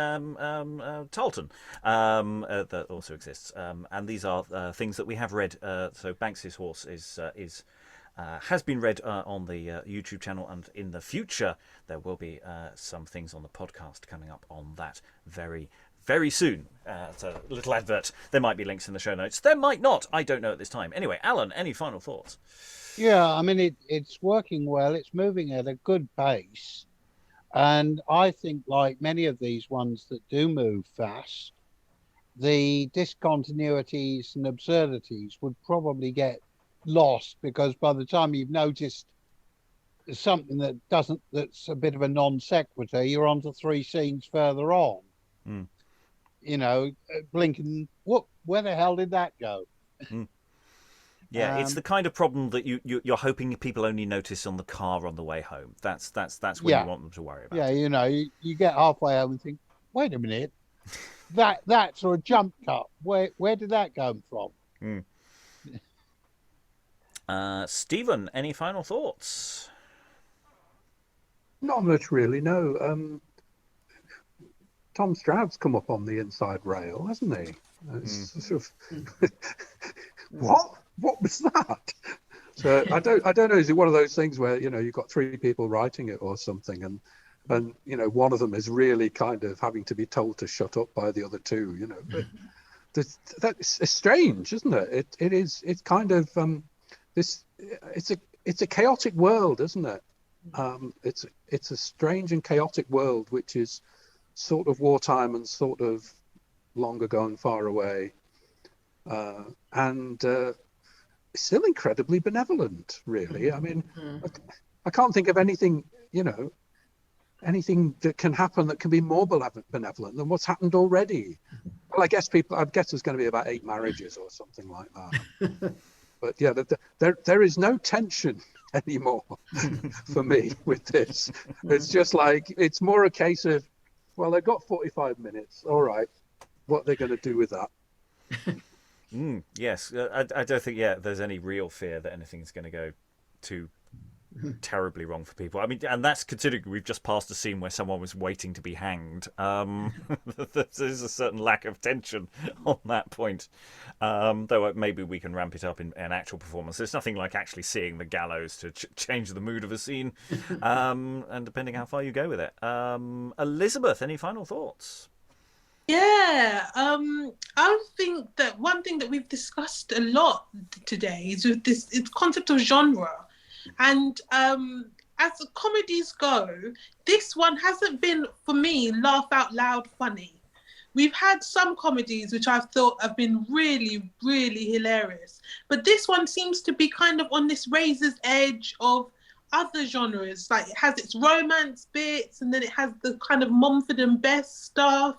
Tarleton that also exists, and these are things that we have read. So Banks's horse has been read on the YouTube channel, and in the future there will be some things on the podcast coming up on that very soon. It's a little advert. There might be links in the show notes. There might not. I don't know at this time. Anyway, Alan, any final thoughts? Yeah, I mean, it's working well. It's moving at a good pace. And I think, like many of these ones that do move fast, the discontinuities and absurdities would probably get lost, because by the time you've noticed something that's a bit of a non sequitur, you're on to 3 scenes further on. You know, blinking, where the hell did that go? Yeah, it's the kind of problem that you're hoping people only notice on the car on the way home. That's when you want them to worry about. Yeah, you know, you get halfway home and think, wait a minute, that sort of jump cut, where did that come from? Stephen, any final thoughts? Not much really, no. Tom Stroud's come up on the inside rail, hasn't he? It's sort of what was that? So I don't know. Is it one of those things where, you know, you've got 3 people writing it or something, and you know, one of them is really kind of having to be told to shut up by the other 2, you know? But that's strange, isn't it? It is. It's kind of it's a chaotic world, isn't it? It's a strange and chaotic world, which is sort of wartime and sort of long ago and far away, and still incredibly benevolent, really. I mean, I can't think of anything, you know, anything that can happen that can be more benevolent than what's happened already. Well, I guess there's going to be about 8 marriages or something like that. But yeah, there is no tension anymore for me with this. It's just like, it's more a case of, well, they've got 45 minutes. All right, what they're going to do with that. Yes, I don't think there's any real fear that anything's going to go too terribly wrong for people. I mean, and that's considering we've just passed a scene where someone was waiting to be hanged. There's a certain lack of tension on that point. Though maybe we can ramp it up in an actual performance. There's nothing like actually seeing the gallows to change the mood of a scene, and depending how far you go with it. Elizabeth, any final thoughts? Yeah, I think that one thing that we've discussed a lot today is with this concept of genre. And as the comedies go, this one hasn't been, for me, laugh out loud funny. We've had some comedies which I've thought have been really, really hilarious. But this one seems to be kind of on this razor's edge of other genres. Like, it has its romance bits, and then it has the kind of Momford and Bess stuff.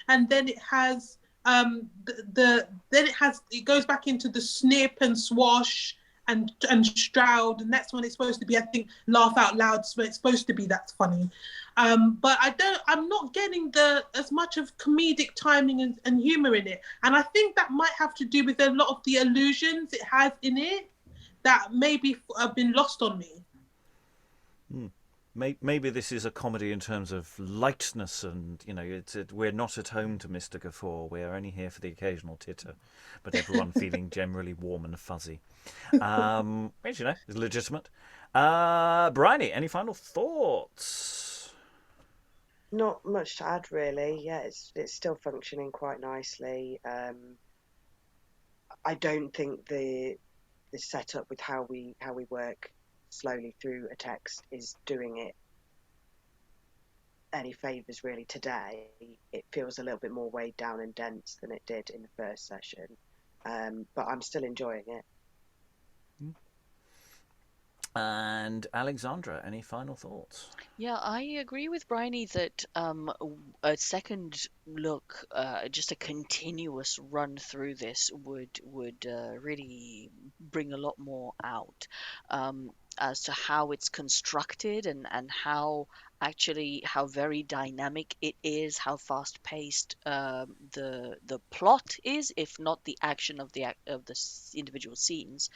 And then it has it goes back into the Snip and Swash and Strowd, and that's when it's supposed to be, I think, laugh out loud. So it's supposed to be that's funny, but I'm not getting as much of comedic timing and humor in it, and I think that might have to do with a lot of the allusions it has in it that maybe have been lost on me. Maybe this is a comedy in terms of lightness, and we're not at home to Mr. Gaffer. We're only here for the occasional titter, but everyone feeling generally warm and fuzzy, which is legitimate. Briony, any final thoughts? Not much to add, really. Yeah, it's still functioning quite nicely. I don't think the setup with how we work slowly through a text is doing it any favours really today. It feels a little bit more weighed down and dense than it did in the first session, but I'm still enjoying it. And Alexandra, any final thoughts? Yeah, I agree with Briony that a second look, just a continuous run through this would really bring a lot more out as to how it's constructed and how very dynamic it is, how fast paced the plot is, if not the action of the individual scenes.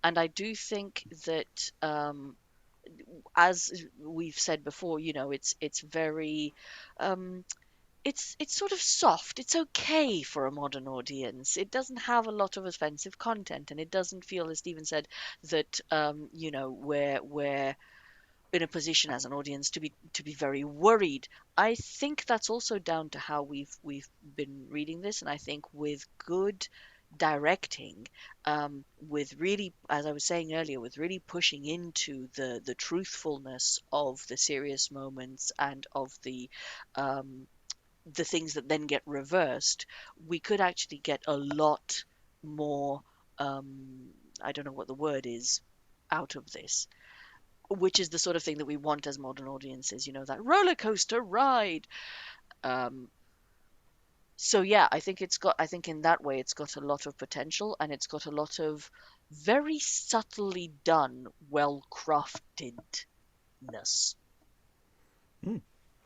And I do think that, as we've said before, it's very, it's sort of soft. It's okay for a modern audience. It doesn't have a lot of offensive content, and it doesn't feel, as Stephen said, that we're in a position as an audience to be very worried. I think that's also down to how we've been reading this, and I think with good directing, with really, as I was saying earlier, with really pushing into the truthfulness of the serious moments and of the things that then get reversed, we could actually get a lot more, I don't know what the word is, out of this, which is the sort of thing that we want as modern audiences, that roller coaster ride. So yeah, I think in that way it's got a lot of potential, and it's got a lot of very subtly done, well-craftedness.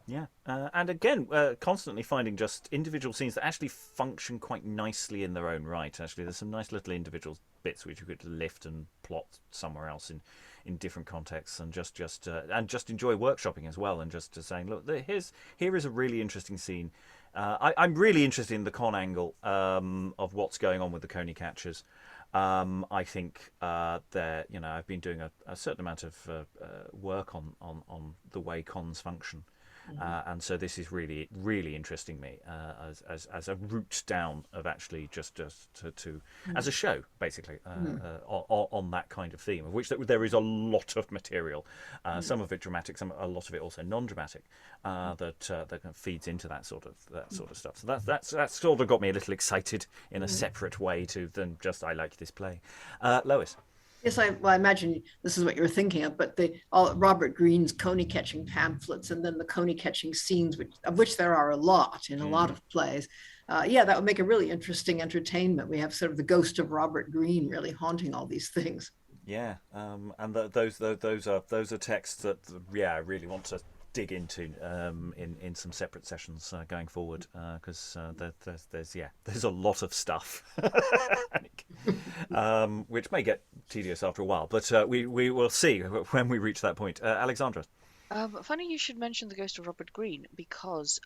Yeah, and again, constantly finding just individual scenes that actually function quite nicely in their own right. Actually, there's some nice little individual bits which you could lift and plot somewhere else in different contexts, and just enjoy workshopping as well, and just saying, look, here is a really interesting scene. I'm really interested in the con angle of what's going on with the coney catchers. I think I've been doing a certain amount of work on the way cons function. And so this is really, really interesting me as a route down of actually just to as a show, basically, on that kind of theme, of which there is a lot of material, some of it dramatic, a lot of it also non-dramatic, that kind of feeds into that sort of stuff. So that's sort of got me a little excited in a separate way than just I like this play. Lois. Yes, I imagine this is what you were thinking of, but Robert Greene's coney catching pamphlets and then the coney catching scenes, of which there are a lot in a lot of plays. Yeah, that would make a really interesting entertainment. We have sort of the ghost of Robert Greene really haunting all these things. Yeah, and those are texts that I really want to dig into in some separate sessions going forward, because there's a lot of stuff which may get tedious after a while, but we will see when we reach that point. Alexandra. Funny you should mention the Ghost of Robert Greene, because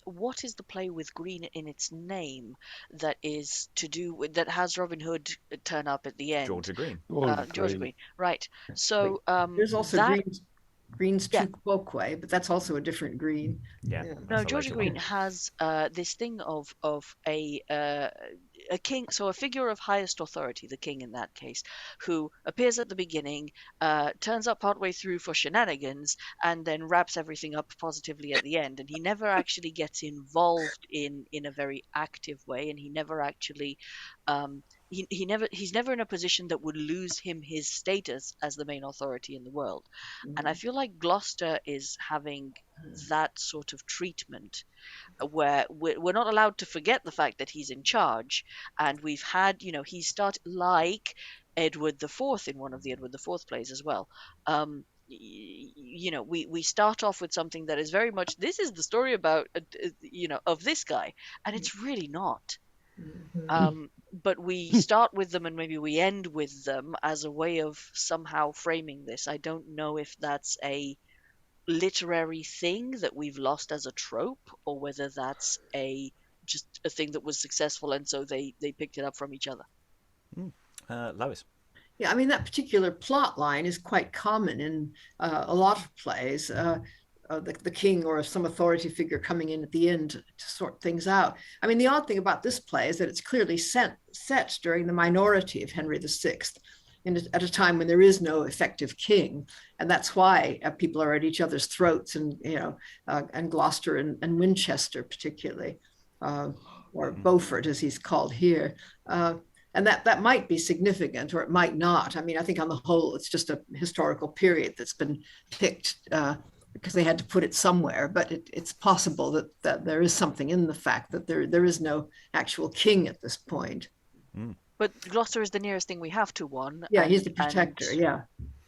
what is the play with Greene in its name that is to do with, that has Robin Hood turn up at the end? Georgia Green. Georgia Green, right? So there's also that, Green's True Folkway, but that's also a different Green. Yeah. No, Georgia Green has this thing of a king, so a figure of highest authority, the king in that case, who appears at the beginning, turns up partway through for shenanigans, and then wraps everything up positively at the end. And he never actually gets involved in a very active way, and he never actually he's never in a position that would lose him his status as the main authority in the world. And I feel like Gloucester is having that sort of treatment, where we're not allowed to forget the fact that he's in charge. And we've had, he started like Edward IV in one of the Edward IV plays as well. We start off with something that is very much, this is the story about of this guy, and it's really not. But we start with them and maybe we end with them as a way of somehow framing this. I don't know if that's a literary thing that we've lost as a trope, or whether that's just a thing that was successful and so they picked it up from each other. Lois. Yeah, I mean, that particular plot line is quite common in a lot of plays. The king or some authority figure coming in at the end to sort things out. I mean, the odd thing about this play is that it's clearly set during the minority of Henry VI, at a time when there is no effective king, and that's why people are at each other's throats, and and Gloucester and Winchester particularly, or Beaufort as he's called here. And that might be significant, or it might not. I mean, I think on the whole, it's just a historical period that's been picked because they had to put it somewhere. But it's possible that there is something in the fact that there is no actual king at this point. But Gloucester is the nearest thing we have to one. Yeah, he's the protector, yeah.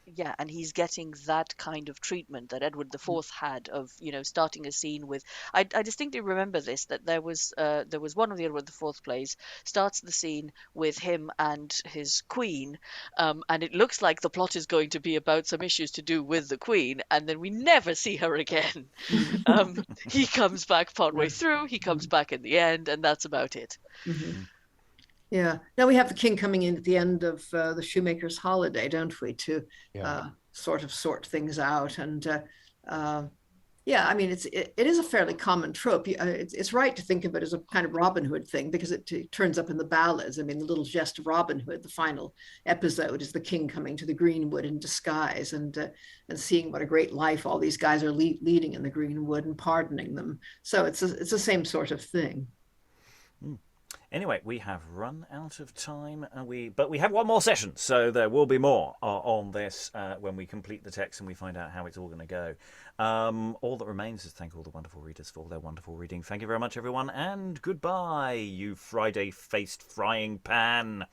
Yeah, and he's getting that kind of treatment that Edward IV had of, starting a scene with. I distinctly remember this, that there was one of the Edward IV plays starts the scene with him and his queen, and it looks like the plot is going to be about some issues to do with the queen, and then we never see her again. He comes back partway through, he comes back in the end, and that's about it. Mm-hmm. Yeah. Now we have the king coming in at the end of the Shoemaker's Holiday, don't we, to sort of sort things out. And I mean, it is a fairly common trope. It's right to think of it as a kind of Robin Hood thing, because it turns up in the ballads. I mean, the little jest of Robin Hood, the final episode, is the king coming to the greenwood in disguise and seeing what a great life all these guys are leading in the greenwood and pardoning them. So it's the same sort of thing. Anyway, we have run out of time, but we have one more session, so there will be more on this when we complete the text and we find out how it's all going to go. All that remains is thank all the wonderful readers for their wonderful reading. Thank you very much, everyone, and goodbye, you Friday-faced frying pan.